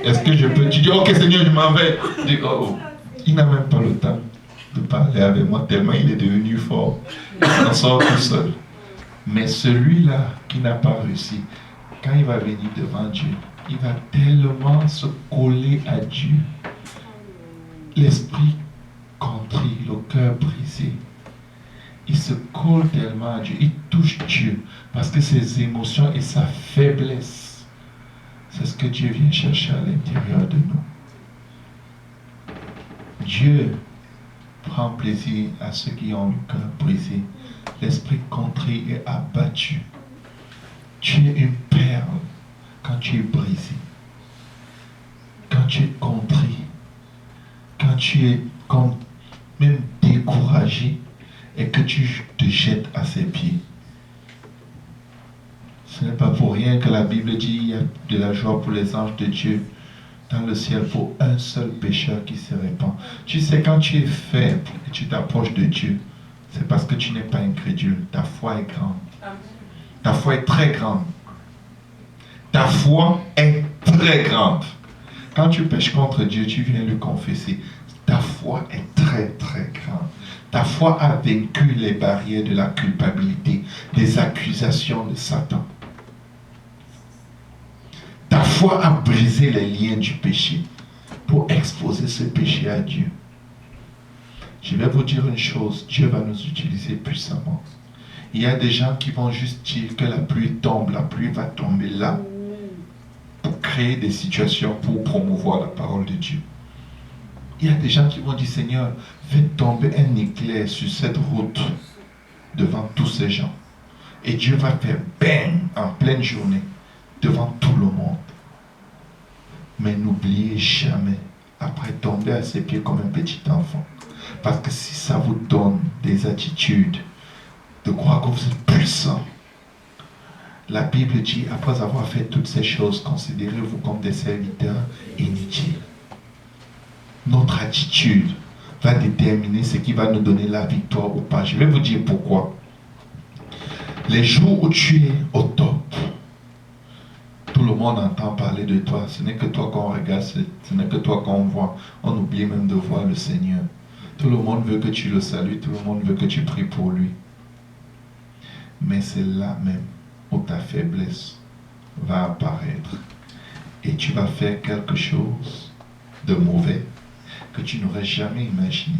[SPEAKER 1] Est-ce que je peux? Tu dis, ok Seigneur, je m'en vais. Je dis, oh. Il n'a même pas le temps de parler avec moi, tellement il est devenu fort. Il s'en sort tout seul. Mais celui-là qui n'a pas réussi, quand il va venir devant Dieu, il va tellement se coller à Dieu. L'esprit contrit, le cœur brisé. Il se colle tellement à Dieu, il touche Dieu. Parce que ses émotions et sa faiblesse, c'est ce que Dieu vient chercher à l'intérieur de nous. Dieu prend plaisir à ceux qui ont le cœur brisé. L'esprit contrit et abattu. Tu es une perle quand tu es brisé. Quand tu es contrit. Quand tu es comme même découragé et que tu te jettes à ses pieds. Ce n'est pas pour rien que la Bible dit qu'il y a de la joie pour les anges de Dieu dans le ciel pour un seul pécheur qui se répand. Tu sais, quand tu es faible et tu t'approches de Dieu, c'est parce que tu n'es pas incrédule. Ta foi est grande. Ta foi est très grande. Ta foi est très grande. Quand tu pêches contre Dieu, tu viens lui confesser. Ta foi est très très grande. Ta foi a vaincu les barrières de la culpabilité, des accusations de Satan. Ta foi a brisé les liens du péché pour exposer ce péché à Dieu. Je vais vous dire une chose, Dieu va nous utiliser puissamment. Il y a des gens qui vont juste dire que la pluie tombe, la pluie va tomber là, pour créer des situations pour promouvoir la parole de Dieu. Il y a des gens qui vont dire, Seigneur, fais tomber un éclair sur cette route devant tous ces gens. Et Dieu va faire bang en pleine journée devant tout le monde. Mais n'oubliez jamais après tomber à ses pieds comme un petit enfant. Parce que si ça vous donne des attitudes de croire que vous êtes puissant, la Bible dit, après avoir fait toutes ces choses, considérez-vous comme des serviteurs inutiles. Notre attitude va déterminer ce qui va nous donner la victoire ou pas. Je vais vous dire pourquoi. Les jours où tu es au top, tout le monde entend parler de toi. Ce n'est que toi qu'on regarde, ce n'est que toi qu'on voit. On oublie même de voir le Seigneur. Tout le monde veut que tu le salues, tout le monde veut que tu pries pour lui. Mais c'est là même où ta faiblesse va apparaître. Et tu vas faire quelque chose de mauvais que tu n'aurais jamais imaginé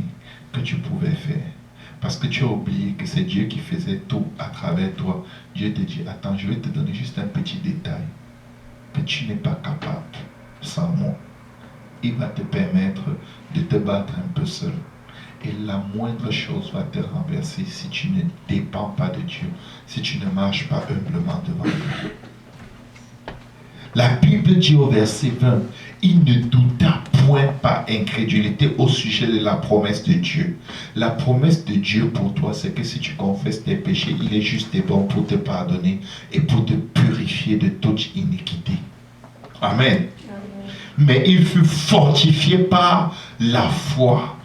[SPEAKER 1] que tu pouvais faire. Parce que tu as oublié que c'est Dieu qui faisait tout à travers toi. Dieu te dit, attends, je vais te donner juste un petit détail que tu n'es pas capable sans moi. Il va te permettre de te battre un peu seul. Et la moindre chose va te renverser si tu ne dépends pas de Dieu, si tu ne marches pas humblement devant lui. La Bible dit au verset 20, il ne douta point par incrédulité au sujet de la promesse de Dieu. La promesse de Dieu pour toi, c'est que si tu confesses tes péchés, il est juste et bon pour te pardonner et pour te purifier de toute iniquité. Amen. Mais il fut fortifié par la foi,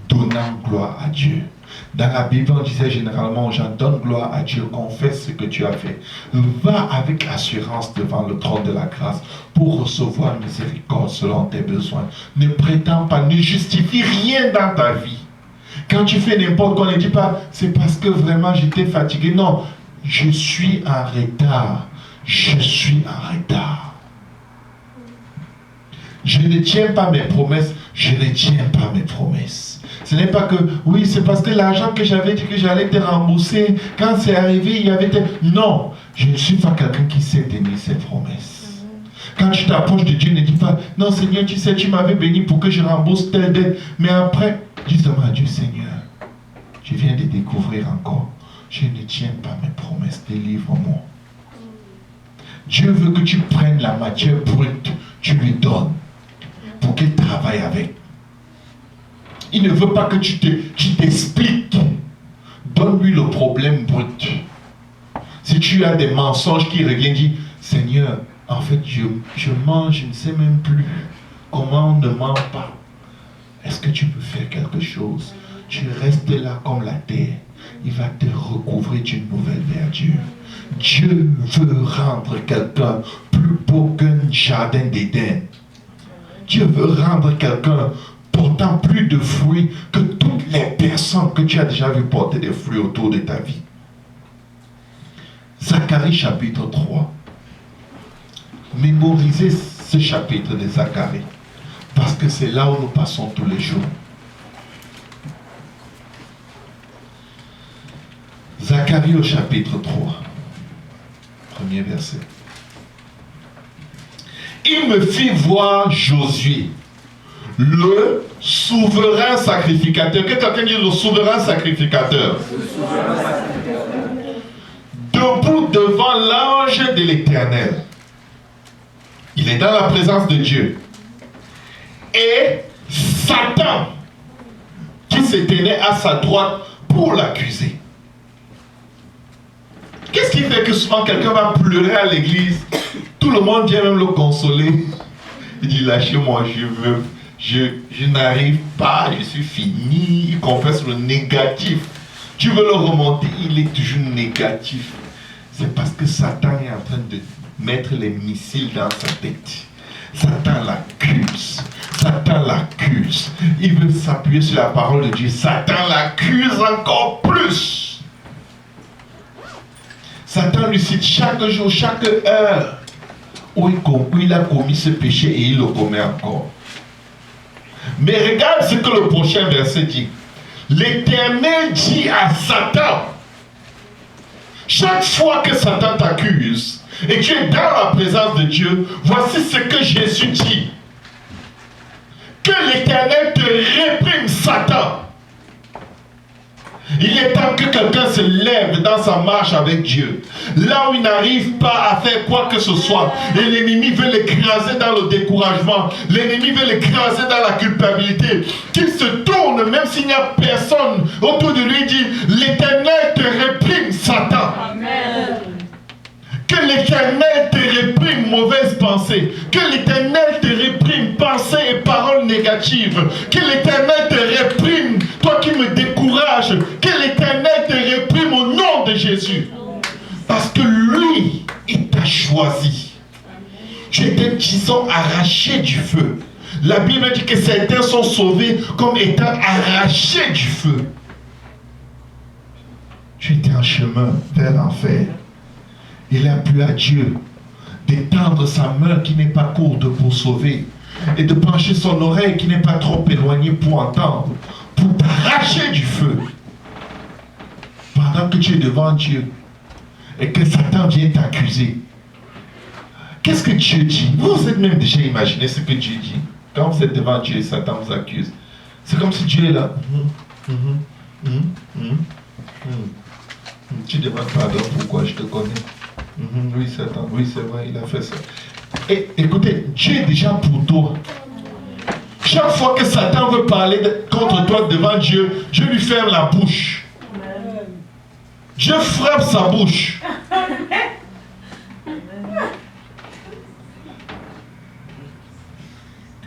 [SPEAKER 1] donnant gloire à Dieu. Dans la Bible, on disait généralement aux gens, donne gloire à Dieu, confesse ce que tu as fait. Va avec assurance devant le trône de la grâce pour recevoir miséricorde selon tes besoins. Ne prétends pas, ne justifie rien dans ta vie. Quand tu fais n'importe quoi, ne dis pas, c'est parce que vraiment j'étais fatigué. Non, je suis en retard. Je suis en retard. Je ne tiens pas mes promesses, je ne tiens pas mes promesses. Ce n'est pas que, oui, c'est parce que l'argent que j'avais dit que j'allais te rembourser, quand c'est arrivé, il y avait... Non, je ne suis pas quelqu'un qui sait tenir ses promesses. Quand tu t'approches de Dieu, ne dis pas, non Seigneur, tu sais, tu m'avais béni pour que je rembourse telle dette. Mais après, dis seulement à Dieu, Seigneur, je viens de découvrir encore, je ne tiens pas mes promesses, délivre-moi. Dieu veut que tu prennes la matière brute, tu lui donnes, pour qu'il travaille avec. Il ne veut pas que tu t'expliques. Donne-lui le problème brut. Si tu as des mensonges qui reviennent, dis, Seigneur, en fait, je mange, je ne sais même plus comment on ne ment pas. Est-ce que tu peux faire quelque chose? Tu restes là comme la terre. Il va te recouvrir d'une nouvelle verdure. Dieu veut rendre quelqu'un plus beau qu'un jardin d'Éden. Dieu veut rendre quelqu'un portant plus de fruits que toutes les personnes que tu as déjà vu porter des fruits autour de ta vie. Zacharie chapitre 3. Mémorisez ce chapitre de Zacharie, parce que c'est là où nous passons tous les jours. Zacharie au chapitre 3. Premier verset. Il me fit voir Josué, le souverain sacrificateur. Que quelqu'un dise le souverain sacrificateur. Debout devant l'ange de l'Éternel. Il est dans la présence de Dieu. Et Satan, qui se tenait à sa droite pour l'accuser. Qu'est-ce qui fait que souvent quelqu'un va pleurer à l'église? Tout le monde vient même le consoler. Il dit, lâchez-moi, je n'arrive pas, je suis fini. Il confesse le négatif. Tu veux le remonter, il est toujours négatif. C'est parce que Satan est en train de mettre les missiles dans sa tête. Satan l'accuse. Satan l'accuse. Il veut s'appuyer sur la parole de Dieu. Satan l'accuse encore plus. Satan lui cite chaque jour, chaque heure où il a commis ce péché et il le commet encore. Mais regarde ce que le prochain verset dit. L'Éternel dit à Satan, chaque fois que Satan t'accuse et tu es dans la présence de Dieu, voici ce que Jésus dit. Que l'Éternel te réprime, Satan. Il est temps que quelqu'un se lève dans sa marche avec Dieu. Là où il n'arrive pas à faire quoi que ce soit. Et l'ennemi veut l'écraser dans le découragement. L'ennemi veut l'écraser dans la culpabilité. Qu'il se tourne, même s'il n'y a personne autour de lui, dit, l'Éternel te réprime, Satan.
[SPEAKER 3] Amen.
[SPEAKER 1] Que l'Éternel te réprime mauvaise pensée. Que l'Éternel te réprime pensée et paroles négatives. Que l'Éternel te réprime, toi qui me décourages. Que l'Éternel te réprime au nom de Jésus. Parce que lui, il t'a choisi. Tu étais, disons, arraché du feu. La Bible dit que certains sont sauvés comme étant arrachés du feu. Tu étais en chemin vers l'enfer. Il a plu à Dieu d'étendre sa main qui n'est pas courte pour sauver et de pencher son oreille qui n'est pas trop éloignée pour entendre, pour t'arracher du feu. Pendant que tu es devant Dieu et que Satan vient t'accuser. Qu'est-ce que Dieu dit? Vous vous êtes même déjà imaginé ce que Dieu dit. Quand vous êtes devant Dieu et Satan vous accuse. C'est comme si Dieu est là. Tu demandes pardon, pourquoi je te connais. Oui, Satan, oui, c'est vrai, il a fait ça. Et écoutez, Dieu est déjà pour toi. Chaque fois que Satan veut parler contre toi devant Dieu, Dieu lui ferme la bouche. Dieu frappe sa bouche.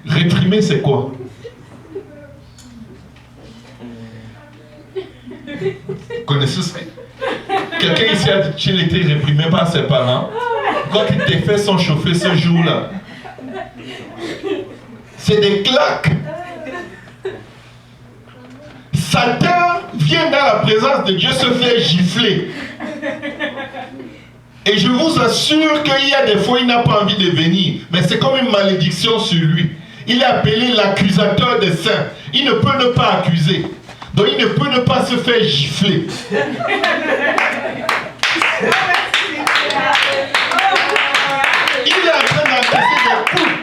[SPEAKER 1] Réprimer, c'est quoi? Vous connaissez ça? Quelqu'un ici a-t-il été réprimé par ses parents quand tes fesses sont chauffées ce jour-là? C'est des claques. Satan vient dans la présence de Dieu se faire gifler. Et je vous assure qu'il y a des fois il n'a pas envie de venir. Mais c'est comme une malédiction sur lui. Il est appelé l'accusateur des saints. Il ne peut ne pas accuser. Donc il ne peut ne pas se faire gifler. Il est en train d'encaisser des coups,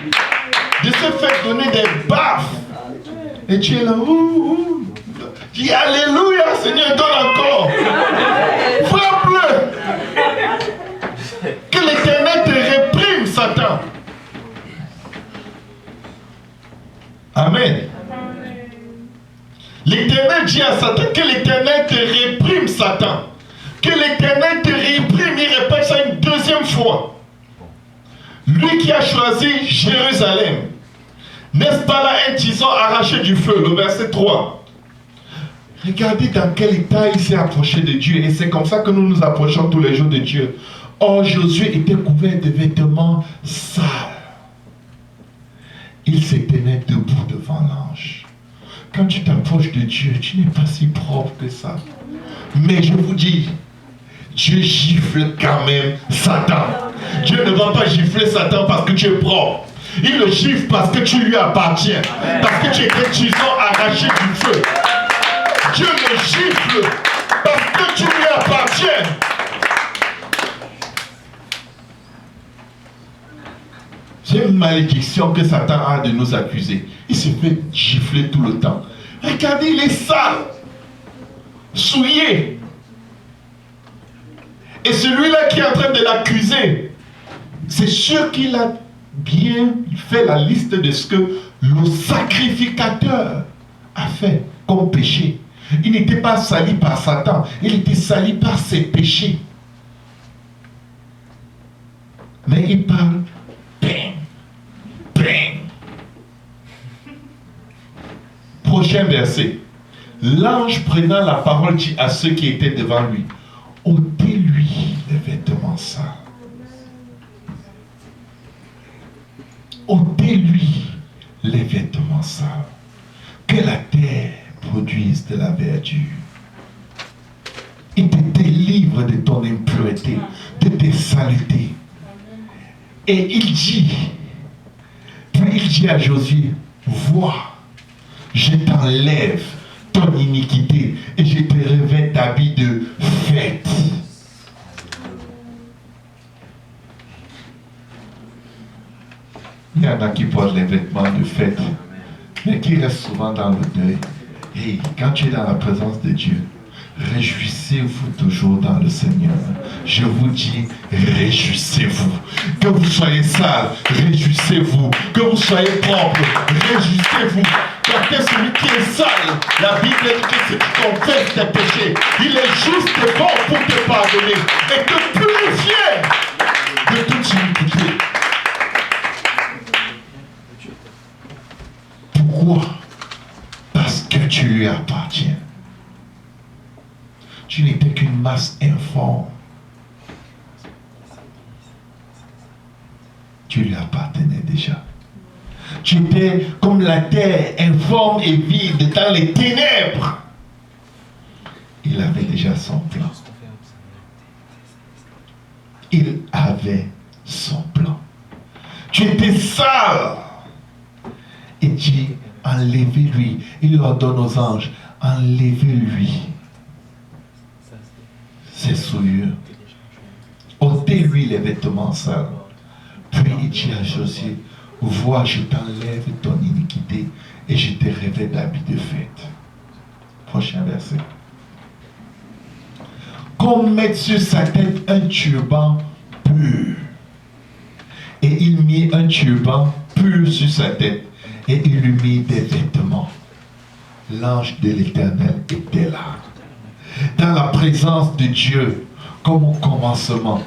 [SPEAKER 1] de se faire donner des baffes. Et tu es là, dis Alléluia, Seigneur, donne encore. Frappe-le. Que l'Éternel te réprime, Satan. Amen. L'Éternel dit à Satan que l'Éternel te réprime, Satan. Que l'Éternel te réprime, il répète ça une deuxième fois. Lui qui a choisi Jérusalem, n'est-ce pas là un tison arraché du feu, le verset 3. Regardez dans quel état il s'est approché de Dieu. Et c'est comme ça que nous nous approchons tous les jours de Dieu. Or, Josué était couvert de vêtements sales. Il se tenait debout devant l'ange. Quand tu t'approches de Dieu, tu n'es pas si propre que ça. Mais je vous dis, Dieu gifle quand même Satan. Dieu ne va pas gifler Satan parce que tu es propre. Il le gifle parce que tu lui appartiens. Parce que tu es un tison arraché du feu. Dieu le gifle parce que tu lui appartiens. C'est une malédiction que Satan a de nous accuser. Il se fait gifler tout le temps. Regardez, il est sale, souillé. Et celui-là qui est en train de l'accuser, c'est sûr qu'il a bien fait la liste de ce que le sacrificateur a fait comme péché. Il n'était pas sali par Satan, il était sali par ses péchés. Mais il parle, bang, bang. Prochain verset. L'ange prenant la parole dit à ceux qui étaient devant lui, ôtez-lui les vêtements sales. Ôtez-lui les vêtements sales. Que la terre produise de la verdure. Il te délivre de ton impureté, de tes saletés. Et il dit, puis il dit à Josué, vois, je t'enlève ton iniquité et je te revêt d'habits de fête. Il y en a qui portent les vêtements de fête, mais qui restent souvent dans le deuil. Et quand tu es dans la présence de Dieu, Réjouissez-vous toujours dans le Seigneur. Je vous dis, réjouissez-vous. Que vous soyez sale, réjouissez-vous. Que vous soyez propre, réjouissez-vous. Car que celui qui est sale, la Bible dit que celui qui confesse tes péchés, il est juste et bon pour te pardonner et te purifier de toute iniquité. Pourquoi? Parce que tu lui appartiens. Tu n'étais qu'une masse informe. Tu lui appartenais déjà. Tu étais comme la terre, informe et vide, dans les ténèbres. Il avait déjà son plan. Il avait son plan. Tu étais sale. Et Dieu, enlevez-lui. Il ordonne aux anges, enlevez-lui ses souillures. ôtez-lui les vêtements sales. Puis il dit à Josué, vois, je t'enlève ton iniquité et je te revêt d'habits de fête. Prochain verset. Qu'on mette sur sa tête un turban pur. Et il mit un turban pur sur sa tête et il lui mit des vêtements. L'ange de l'Éternel était là, dans la présence de Dieu, comme au commencement.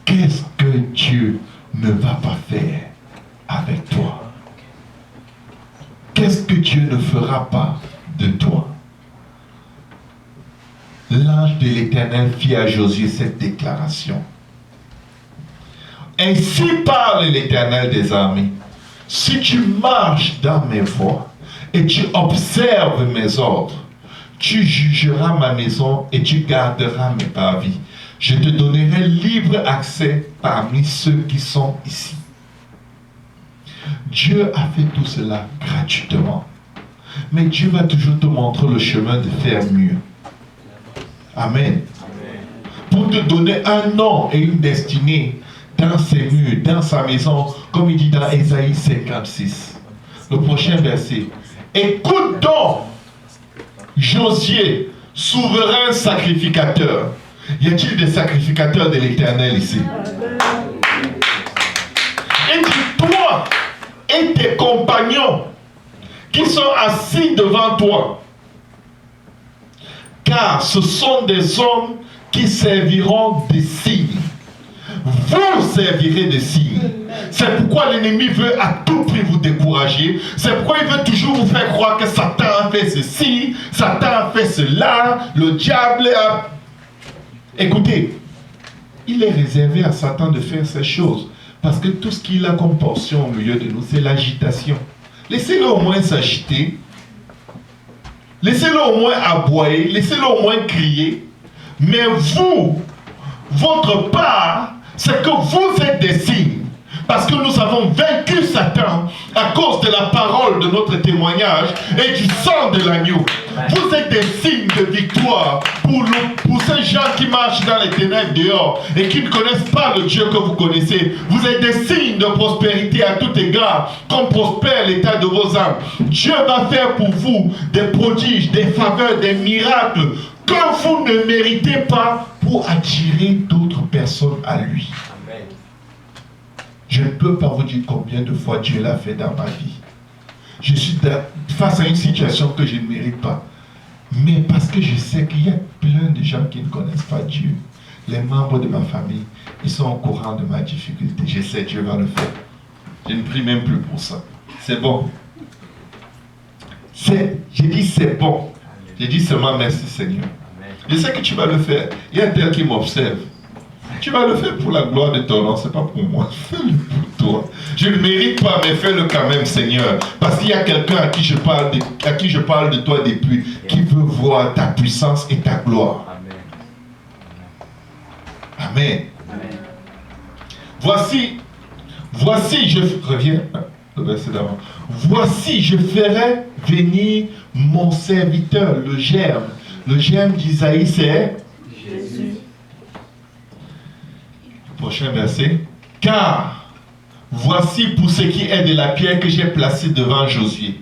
[SPEAKER 1] Qu'est-ce que Dieu ne va pas faire avec toi? Qu'est-ce que Dieu ne fera pas de toi? L'ange de l'Éternel fit à Josué cette déclaration. Ainsi parle l'Éternel des armées. Si tu marches dans mes voies et tu observes mes ordres, tu jugeras ma maison et tu garderas mes parvis. Je te donnerai libre accès parmi ceux qui sont ici. Dieu a fait tout cela gratuitement. Mais Dieu va toujours te montrer le chemin de faire mieux. Amen. Pour te donner un nom et une destinée dans ses murs, dans sa maison, comme il dit dans Ésaïe 56. Le prochain verset. Écoute donc, Josué, souverain sacrificateur. Y a-t-il des sacrificateurs de l'Éternel ici? Et dis-toi et tes compagnons qui sont assis devant toi, car ce sont des hommes qui serviront des signes. Vous servirez des signes. C'est pourquoi l'ennemi veut à tout prix vous décourager. C'est pourquoi il veut toujours vous faire croire que Satan a fait ceci, Satan a fait cela, le diable a... Écoutez, il est réservé à Satan de faire ces choses parce que tout ce qu'il a comme portion au milieu de nous, c'est l'agitation. Laissez-le au moins s'agiter. Laissez-le au moins aboyer. Laissez-le au moins crier. Mais vous, votre part, c'est que vous êtes des signes. Parce que nous avons vaincu Satan à cause de la parole de notre témoignage et du sang de l'agneau. Vous êtes des signes de victoire pour ces gens qui marchent dans les ténèbres dehors et qui ne connaissent pas le Dieu que vous connaissez. Vous êtes des signes de prospérité à tout égard, comme prospère l'état de vos âmes. Dieu va faire pour vous des prodiges, des faveurs, des miracles que vous ne méritez pas pour attirer d'autres personnes à lui. Je ne peux pas vous dire combien de fois Dieu l'a fait dans ma vie. Je suis face à une situation que je ne mérite pas. Mais parce que je sais qu'il y a plein de gens qui ne connaissent pas Dieu. Les membres de ma famille, ils sont au courant de ma difficulté. Je sais Dieu va le faire. Je ne prie même plus pour ça. C'est bon. J'ai dit c'est bon. J'ai dit seulement merci Seigneur. Je sais que tu vas le faire. Il y a tel qui m'observe. Tu vas le faire pour la gloire de ton nom, c'est pas pour moi. Fais-le pour toi. Je ne mérite pas, mais fais-le quand même, Seigneur. Parce qu'il y a quelqu'un à qui je parle de toi depuis, qui veut voir ta puissance et ta gloire. Amen. Amen. Voici, je reviens le verset d'avant. Voici, je ferai venir mon serviteur, le germe. Le germe d'Isaïe, c'est Jésus. Prochain verset. Car voici pour ce qui est de la pierre que j'ai placée devant Josué.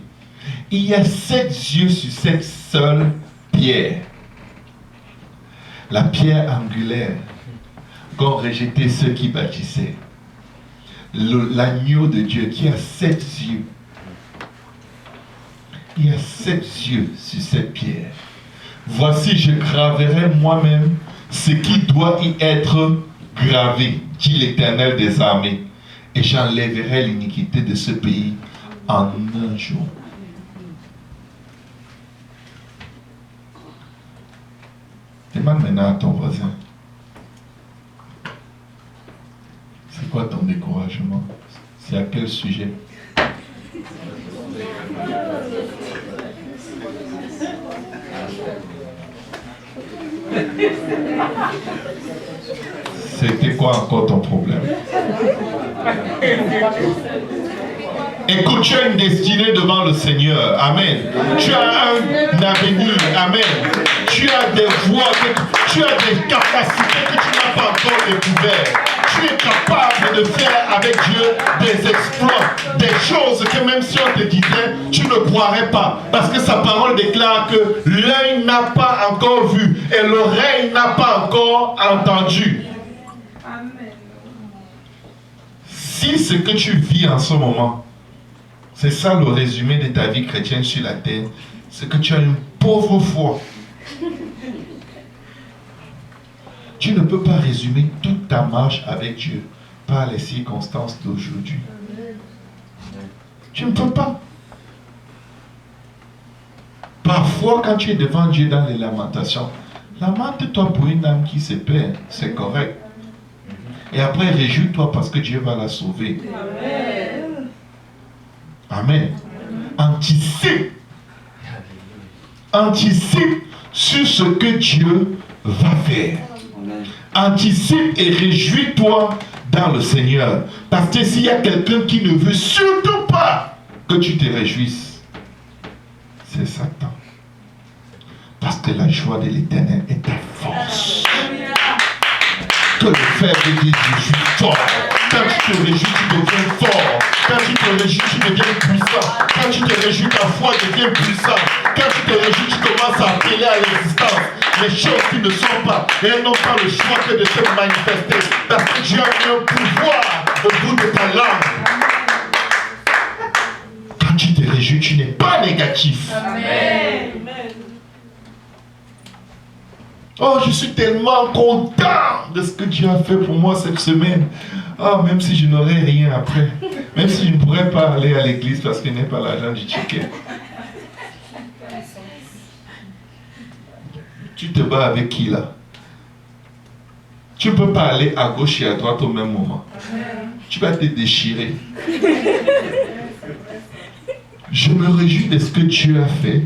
[SPEAKER 1] Il y a 7 yeux sur cette seule pierre. La pierre angulaire qu'ont rejeté ceux qui bâtissaient. L'agneau de Dieu qui a 7 yeux. Il y a 7 yeux sur cette pierre. Voici, je graverai moi-même ce qui doit y être gravé, dit l'Éternel des armées, et j'enlèverai l'iniquité de ce pays en un jour. Demande maintenant à ton voisin, c'est quoi ton découragement? C'est à quel sujet? C'était quoi encore ton problème? Écoute, tu as une destinée devant le Seigneur. Amen. Tu as un avenir. Amen. Tu as des voies, tu as des capacités que tu n'as pas encore découvertes. Tu es capable de faire avec Dieu des exploits, des choses que même si on te disait, tu ne croirais pas. Parce que sa parole déclare que l'œil n'a pas encore vu et l'oreille n'a pas encore entendu.
[SPEAKER 3] Amen.
[SPEAKER 1] Si ce que tu vis en ce moment, c'est ça le résumé de ta vie chrétienne sur la terre, c'est que tu as une pauvre foi. Tu ne peux pas résumer toute ta marche avec Dieu par les circonstances d'aujourd'hui. Tu ne peux pas. Parfois, quand tu es devant Dieu dans les lamentations, lamente-toi pour une âme qui se perd, c'est correct. Et après, réjouis-toi parce que Dieu va la sauver. Amen. Anticipe. Anticipe sur ce que Dieu va faire. Anticipe et réjouis-toi dans le Seigneur. Parce que s'il y a quelqu'un qui ne veut surtout pas que tu te réjouisses, c'est Satan. Parce que la joie de l'Éternel est ta force. Que le faible dise, je suis fort. Quand tu te réjouis, tu deviens fort. Quand tu te réjouis, tu deviens puissant. Quand tu te réjouis, ta foi devient puissante. Quand tu te réjouis, tu commences à appeler à l'existence les choses qui ne sont pas. Et elles n'ont pas le choix que de se manifester. Parce que Dieu a mis un pouvoir au bout de ta langue. Quand tu te réjouis, tu n'es pas négatif.
[SPEAKER 3] Amen.
[SPEAKER 1] Oh, je suis tellement content de ce que Dieu a fait pour moi cette semaine. Oh, même si je n'aurais rien après. Même si je ne pourrais pas aller à l'église parce qu'il n'y a pas l'argent du ticket. Tu te bats avec qui là? Tu ne peux pas aller à gauche et à droite au même moment. Tu vas te déchirer. Je me réjouis de ce que Dieu a fait.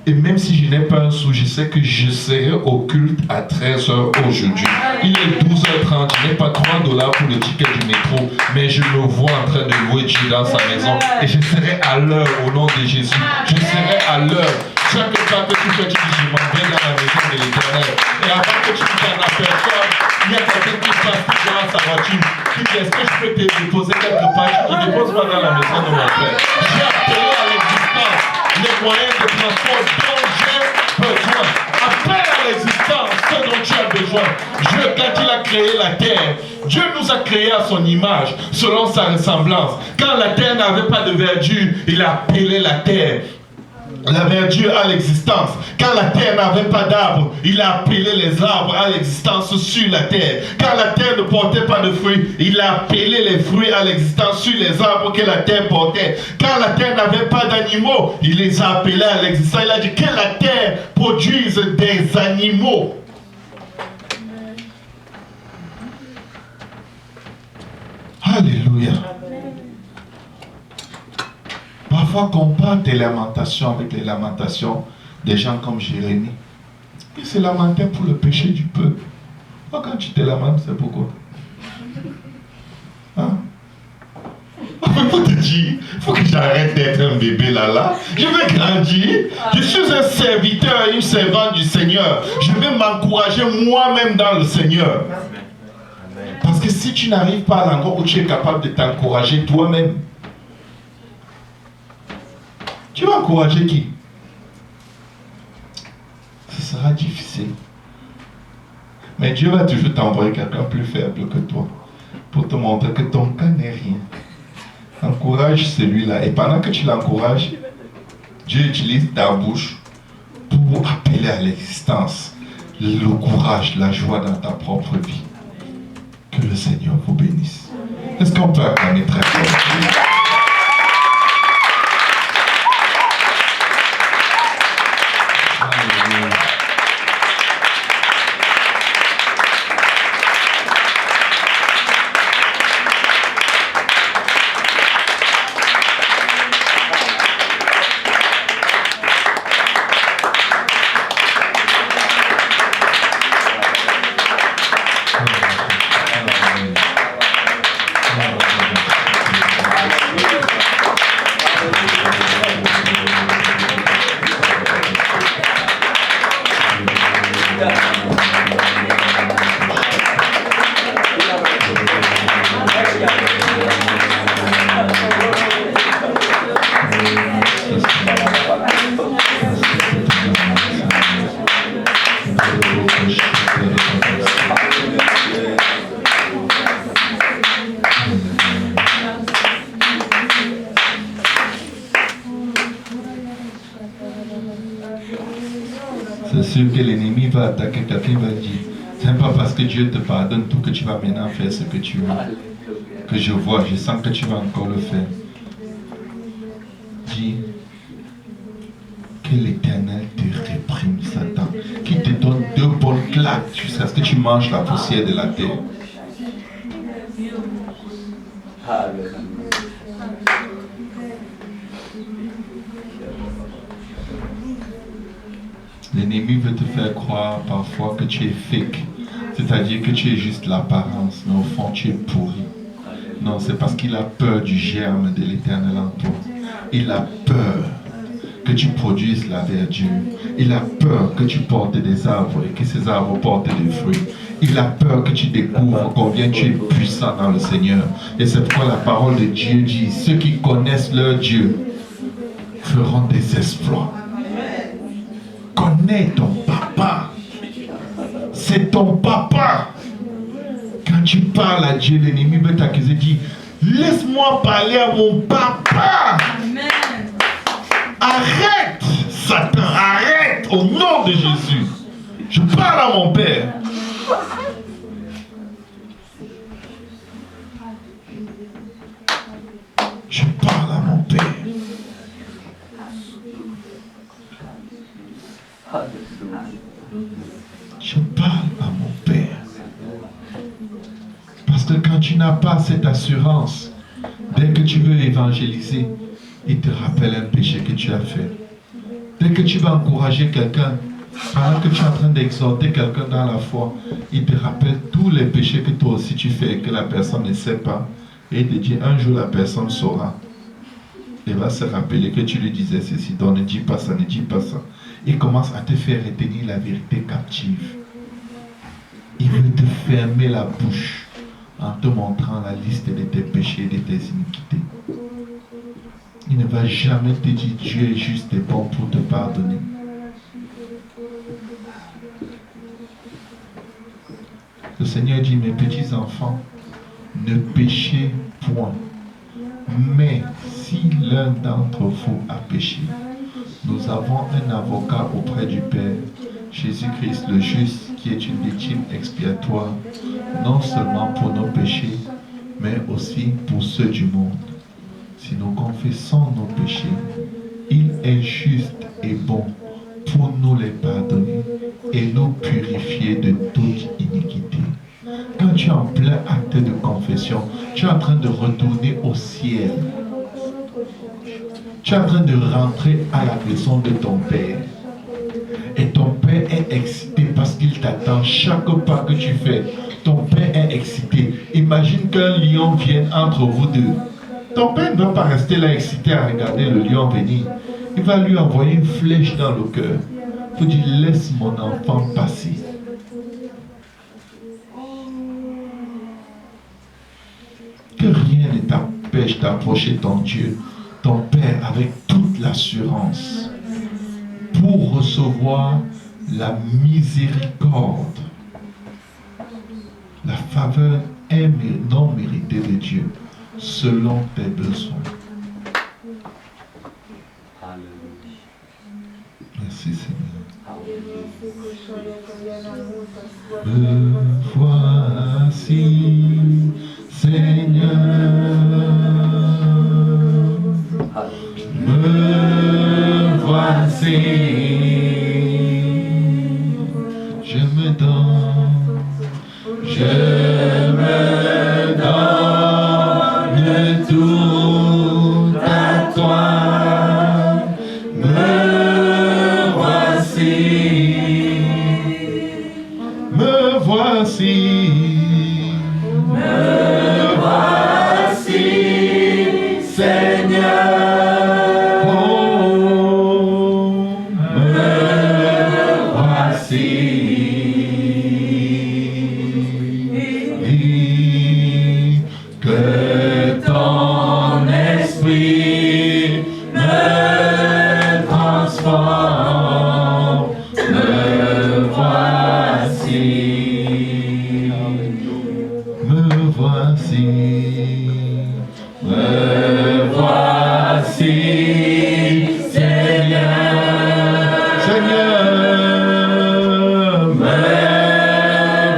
[SPEAKER 1] Et même si je n'ai pas un sou, je sais que je serai au culte à 13h aujourd'hui. Il est 12h30, je n'ai pas $3 pour le ticket du métro, mais je me vois en train de louer Dieu dans sa maison. Et je serai à l'heure au nom de Jésus. Je serai à l'heure. Chaque fois que tu fais, tu dis, je m'en vais dans la maison de l'Éternel. Et avant que tu t'en aperçoives, il y a quelqu'un qui passe dans sa voiture, qui dit, est-ce que je peux te déposer quelque part? Tu ne déposes pas dans la maison de mon frère. J'ai appelé à l'existence les moyens de transport dont j'ai besoin. Appelle à l'existence ce dont tu as besoin. Dieu, quand il a créé la terre, Dieu nous a créés à son image, selon sa ressemblance. Quand la terre n'avait pas de verdure, il a appelé la terre. La verdure à l'existence. Quand la terre n'avait pas d'arbres, il a appelé les arbres à l'existence sur la terre. Quand la terre ne portait pas de fruits, il a appelé les fruits à l'existence sur les arbres que la terre portait. Quand la terre n'avait pas d'animaux, il les a appelés à l'existence. Il a dit que la terre produise des animaux. Alléluia. Parfois, compare tes lamentations avec les lamentations des gens comme Jérémie. Il se lamentait pour le péché du peuple. Quand tu te lamentes, c'est pourquoi? Hein? Il faut te dire, il faut que j'arrête d'être un bébé là. Je vais grandir. Je suis un serviteur, une servante du Seigneur. Je vais m'encourager moi-même dans le Seigneur. Parce que si tu n'arrives pas à l'endroit où tu es capable de t'encourager toi-même, tu vas encourager qui? sera difficile. Mais Dieu va toujours t'envoyer quelqu'un plus faible que toi pour te montrer que ton cas n'est rien. Encourage celui-là. Et pendant que tu l'encourages, Dieu utilise ta bouche pour appeler à l'existence le courage, la joie dans ta propre vie. Que le Seigneur vous bénisse. Est-ce qu'on peut acclamer très fort? C'est sûr que l'ennemi va attaquer quelqu'un, va dire, c'est pas parce que Dieu te pardonne tout que tu vas maintenant faire ce que tu veux. Que je vois, je sens que tu vas encore le faire. Dis que l'Éternel te réprime, Satan, qu'il te donne 2 bonnes claques jusqu'à ce que tu manges la poussière de la terre. L'ennemi veut te faire croire parfois que tu es fake, c'est-à-dire que tu es juste l'apparence, mais au fond tu es pourri. Non, c'est parce qu'il a peur du germe de l'Éternel en toi. Il a peur que tu produises la verdure. Il a peur que tu portes des arbres et que ces arbres portent des fruits. Il a peur que tu découvres combien tu es puissant dans le Seigneur. Et c'est pourquoi la parole de Dieu dit, ceux qui connaissent leur Dieu feront des exploits. Connais ton papa. C'est ton papa. Quand tu parles à Dieu, l'ennemi veut t'accuser, dit, laisse-moi parler à mon papa. Amen. Arrête, Satan, arrête au nom de Jésus. Je parle à mon Père. Je parle à mon Père. Je parle à mon Père. Parce que quand tu n'as pas cette assurance, dès que tu veux évangéliser, il te rappelle un péché que tu as fait. Dès que tu vas encourager quelqu'un, pendant que tu es en train d'exhorter quelqu'un dans la foi, il te rappelle tous les péchés que toi aussi tu fais et que la personne ne sait pas. Et il te dit, un jour la personne saura. Il va se rappeler que tu lui disais ceci, donc ne dis pas ça, ne dis pas ça. Il commence à te faire retenir la vérité captive. Il veut te fermer la bouche en te montrant la liste de tes péchés et de tes iniquités. Il ne va jamais te dire Dieu est juste et bon pour te pardonner. Le Seigneur dit, mes petits enfants, ne péchez point. Mais si l'un d'entre vous a péché, nous avons un avocat auprès du Père, Jésus-Christ le juste, qui est une victime expiatoire, non seulement pour nos péchés, mais aussi pour ceux du monde. Si nous confessons nos péchés, il est juste et bon pour nous les pardonner et nous purifier de toute iniquité. Quand tu es en plein acte de confession, tu es en train de retourner au ciel. Tu es en train de rentrer à la maison de ton Père. Et ton Père est excité parce qu'il t'attend chaque pas que tu fais. Ton Père est excité. Imagine qu'un lion vienne entre vous deux. Ton Père ne va pas rester là excité à regarder le lion venir. Il va lui envoyer une flèche dans le cœur. Il dit, laisse mon enfant passer. Que rien ne t'empêche d'approcher ton Dieu, ton Père, avec toute l'assurance, pour recevoir la miséricorde, la faveur non méritée de Dieu selon tes besoins. Merci Seigneur. Me voici, Seigneur. Me voici. Je me donne. Je me donne tout à toi. Me voici. Me voici. Me voici, Seigneur. Oh, me voici. Que ton esprit me transforme. Me voici. Me voici. Me voici, Seigneur. Seigneur, me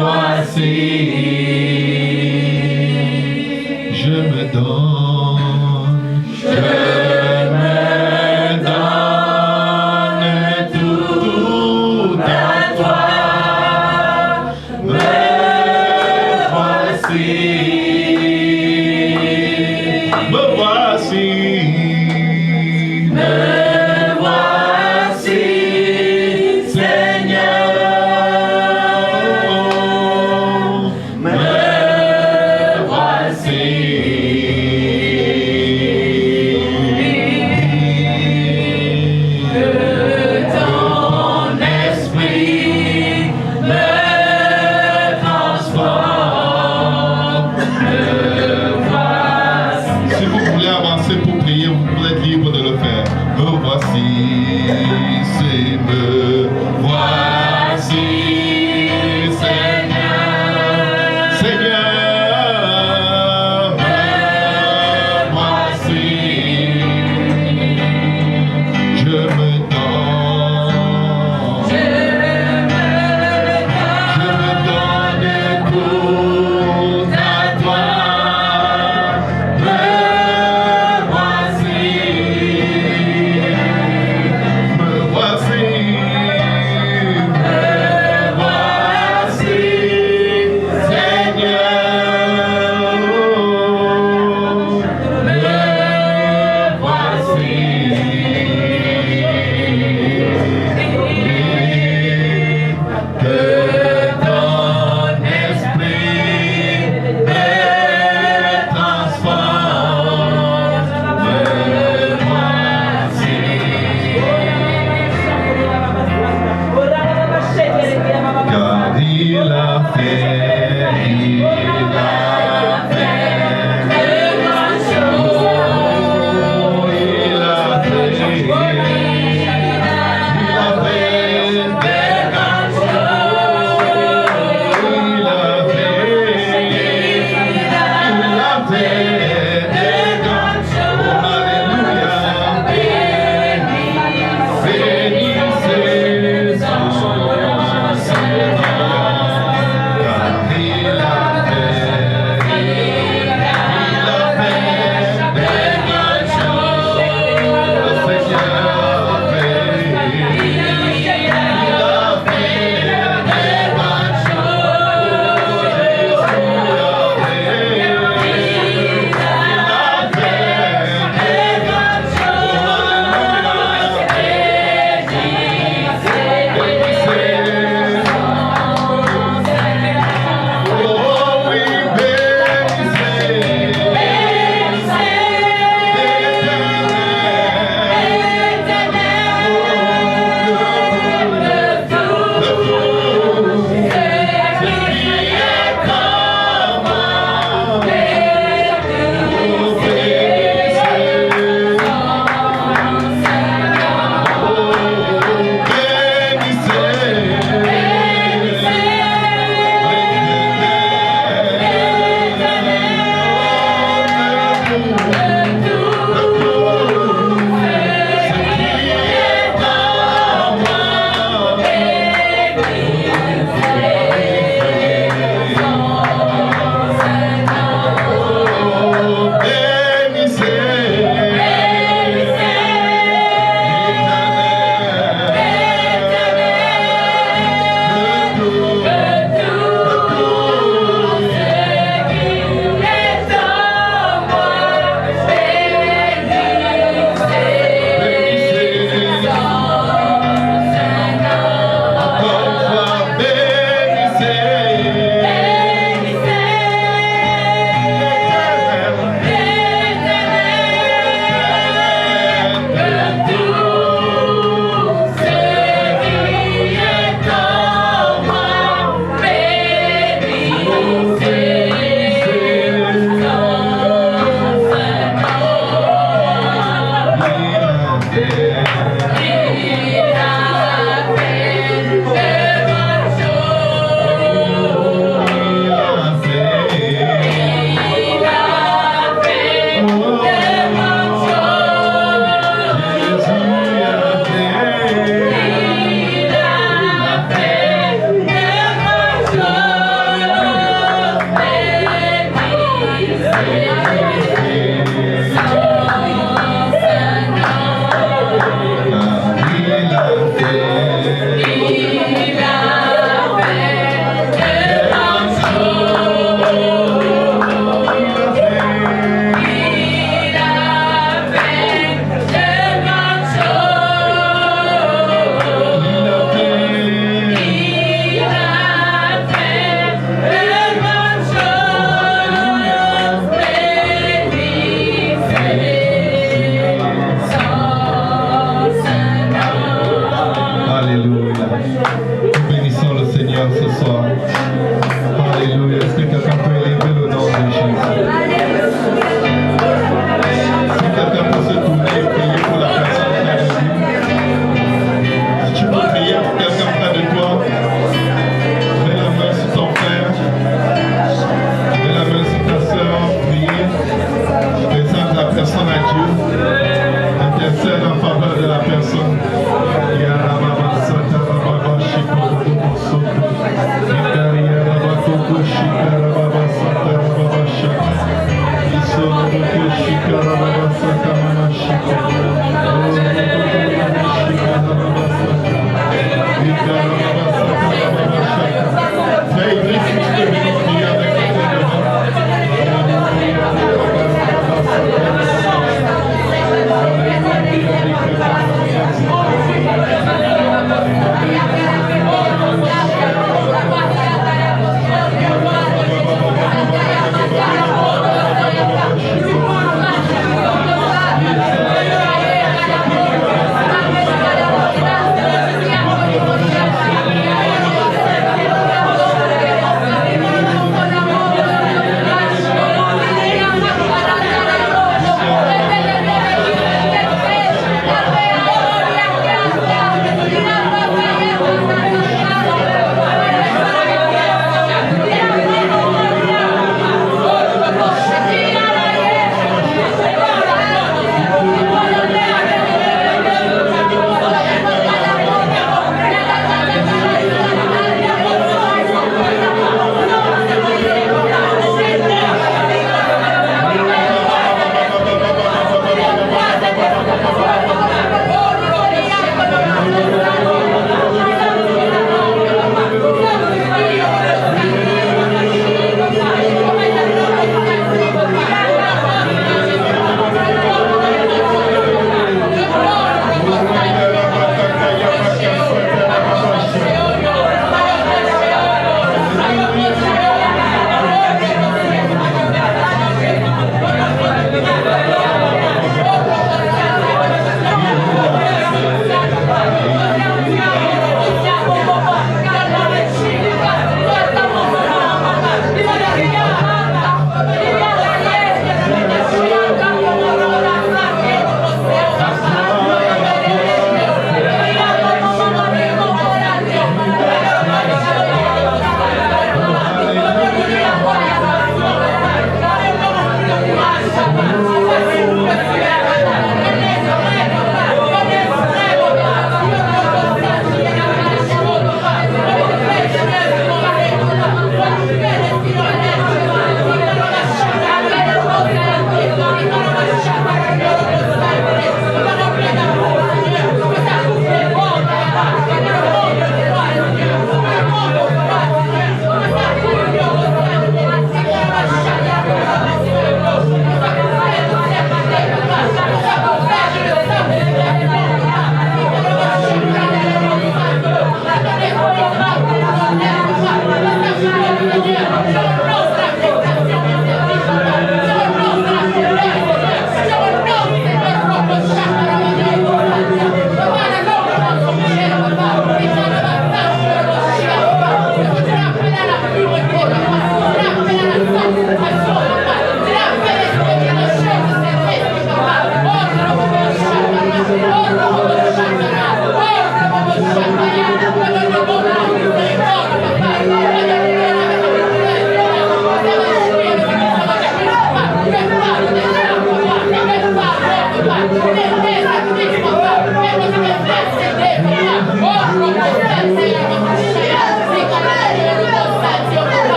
[SPEAKER 1] voici. Je me donne, tout à toi. Me voici. Me voici. Me voici, Seigneur. Me voici. Que ton esprit me transforme. Me voici. Si vous voulez avancer pour prier, vous êtes libre de le faire. Me voici, c'est me voici, Seigneur. Seigneur, me voici. Je me donne. Je me donne tout à toi. Me voici. Me voici. Me voici, Seigneur. Me voici. Que ton esprit me transforme. Me voici. Car il a fait, il a fait de grandes choses. Il a fait de grandes choses. Alléluia. Bénissez son Seigneur. Car il a fait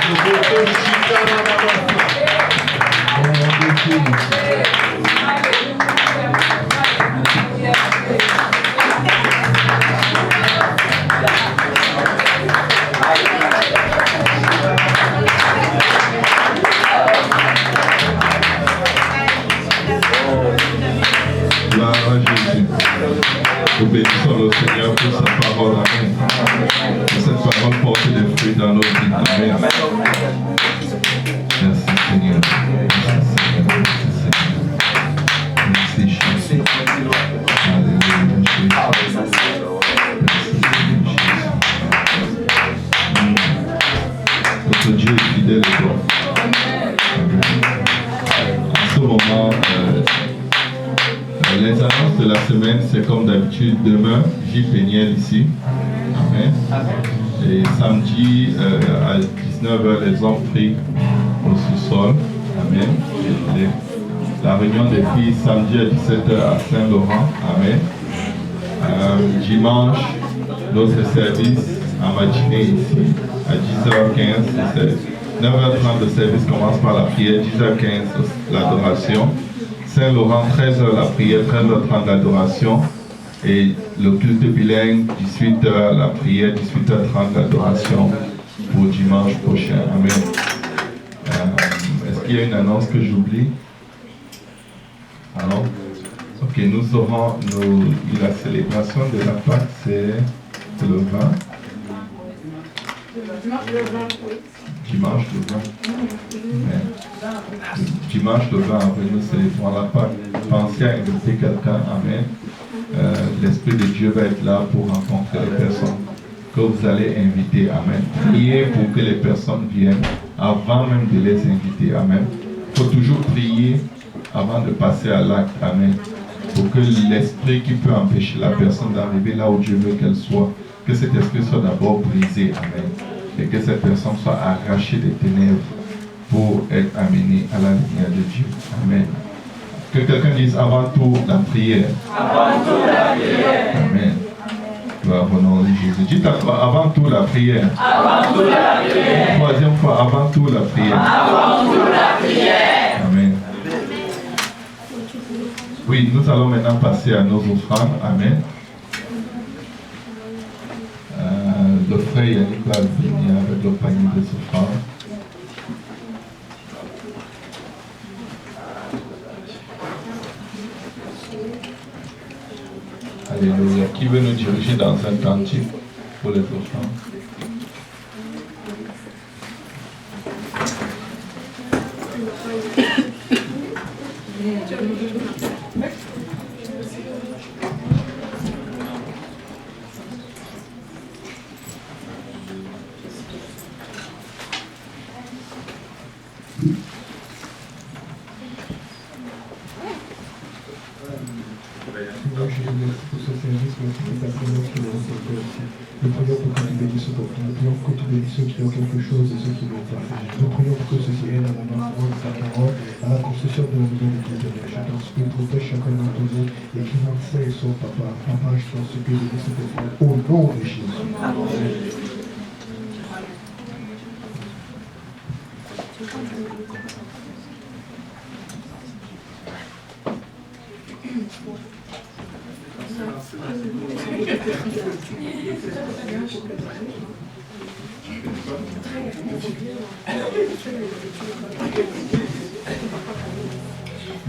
[SPEAKER 1] Gloire à Jésus. Nous bénissons le Seigneur pour sa parole. Amen. Que cette parole porte des fruits dans nos vies. Amen. Merci Seigneur. Merci Seigneur. Merci Jésus. Alléluia Jésus. Merci Seigneur Jésus. Notre Dieu est fidèle et bon. En ce moment, les annonces de la semaine, c'est comme d'habitude demain, J. Péniel ici. Amen. Et samedi à 19h, les hommes prient au sous-sol. Amen. La réunion des filles samedi à 17h à Saint-Laurent. Amen. Dimanche, notre service en matinée ici à 10h15. 9h30 le service commence par la prière, 10h15 l'adoration. Saint-Laurent, 13h la prière, 13h30 l'adoration. Et le culte bilingue, 18h la prière, 18h30 l'adoration pour dimanche prochain. Amen. Est-ce qu'il y a une annonce que j'oublie? Alors, ok, nous aurons la célébration de la Pâque, c'est le 20. Dimanche le 20. Dimanche le 20 avril, nous célébrons la Pâque. Pensez à inviter quelqu'un. Amen. L'Esprit de Dieu va être là pour rencontrer les personnes que vous allez inviter. Amen. Priez pour que les personnes viennent avant même de les inviter. Amen. Il faut toujours prier avant de passer à l'acte. Amen. Pour que l'esprit qui peut empêcher la personne d'arriver là où Dieu veut qu'elle soit, que cet esprit soit d'abord brisé. Amen. Et que cette personne soit arrachée des ténèbres pour être amenée à la lumière de Dieu. Amen. Que quelqu'un dise avant tout la prière.
[SPEAKER 3] Avant tout la prière.
[SPEAKER 1] Amen. Gloire au nom de Jésus. Dites avant tout la prière.
[SPEAKER 3] Avant tout la prière.
[SPEAKER 1] Troisième fois, avant tout la prière.
[SPEAKER 3] Avant tout la prière.
[SPEAKER 1] Amen. Oui, nous allons maintenant passer à nos offrandes. Amen. Le frère Yannick va venir avec le panier des offrandes. Alléluia. Qui veut nous diriger dans un cantique pour les offrandes?
[SPEAKER 4] Pour ce service, merci pour ta présence qui est dans cette terre aussi. Nous prions pour que tu bénisses ton frère. Nous prions pour que tu bénisses ceux qui ont quelque chose et ceux qui n'ont pas. Nous prions pour que ceci aide à l'avancement de ta parole, à la construction de la maison de Dieu. Je t'en supplie, protège chacun d'entre nous et qu'il enseigne son papa. Papa, je t'en supplie, bénisse ton frère. Au nom de Jésus. Amen.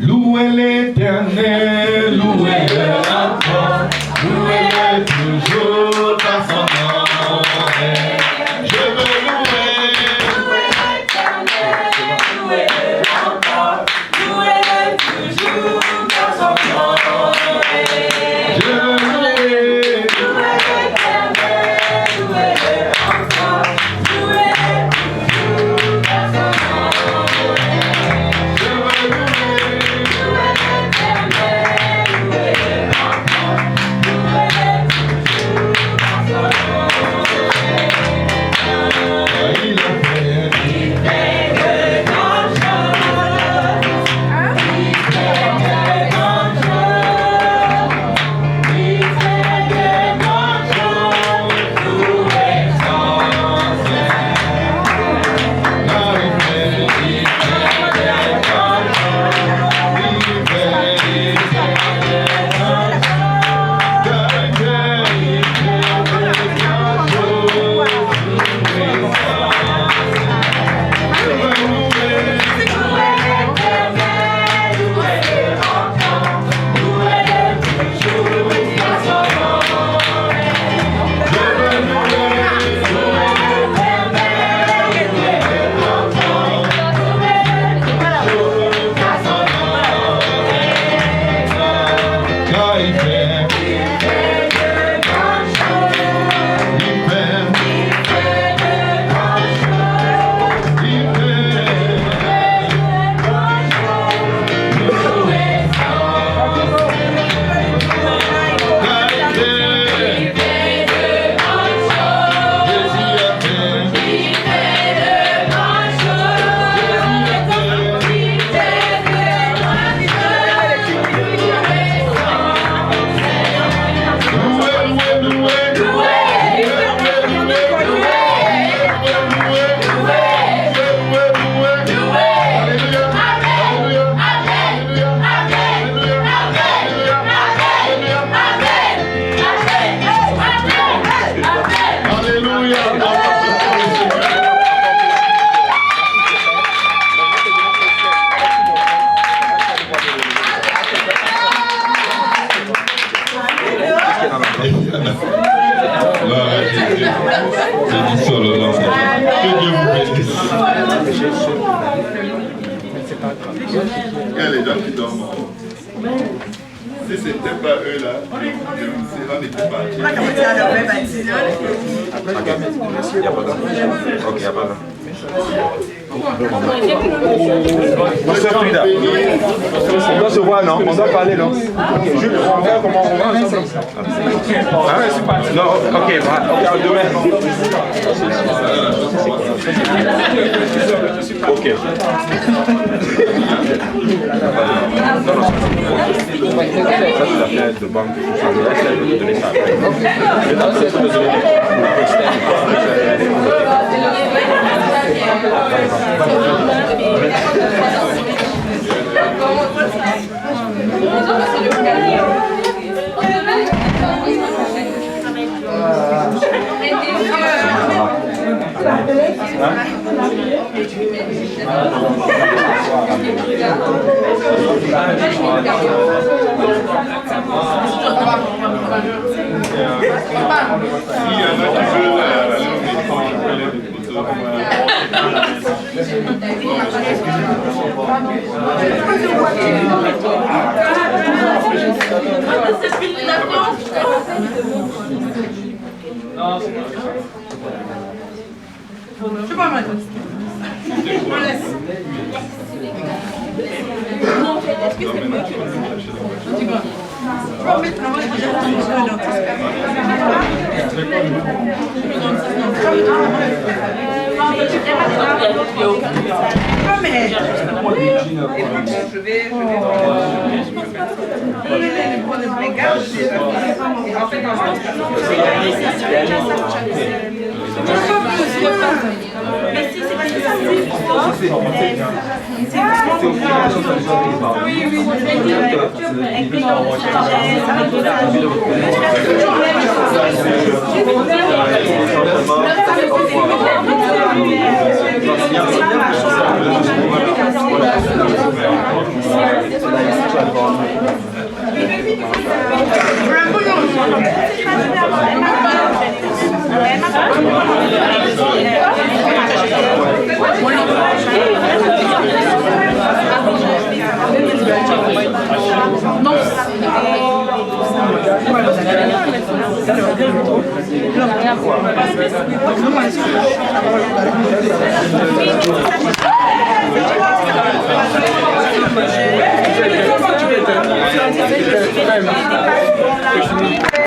[SPEAKER 1] Louez l'Éternel, louez-le encore, louez-le toujours dans son nom. Je veux louer.
[SPEAKER 3] Louez l'Éternel, louez-le encore, louez-le toujours dans son nom.
[SPEAKER 1] Je veux louer.
[SPEAKER 3] Louez l'Éternel, louez-le encore, louez-le toujours dans son nom.
[SPEAKER 1] Je veux louer.
[SPEAKER 3] Louez l'Éternel, louez-le encore, louez-le toujours dans son nom.
[SPEAKER 1] Il y a les gens qui dorment. Si c'était pas eux là, on n'était pas.
[SPEAKER 5] Ok, à part là. On doit se voir, non? On doit parler, non? Ok, Jules, on va comment on va ensemble. Non, ok, demain. Ok. Ça, c'est l'affaire de banque. Je vais te donner ça après. Je vais te donner
[SPEAKER 3] Je sais pas mal. Je me laisse. Non, en fait, est-ce que c'est mieux que... Dis-moi. Je peux en mettre un vrai déjà pour le mais... Je vais... Mais si c'est pas ça,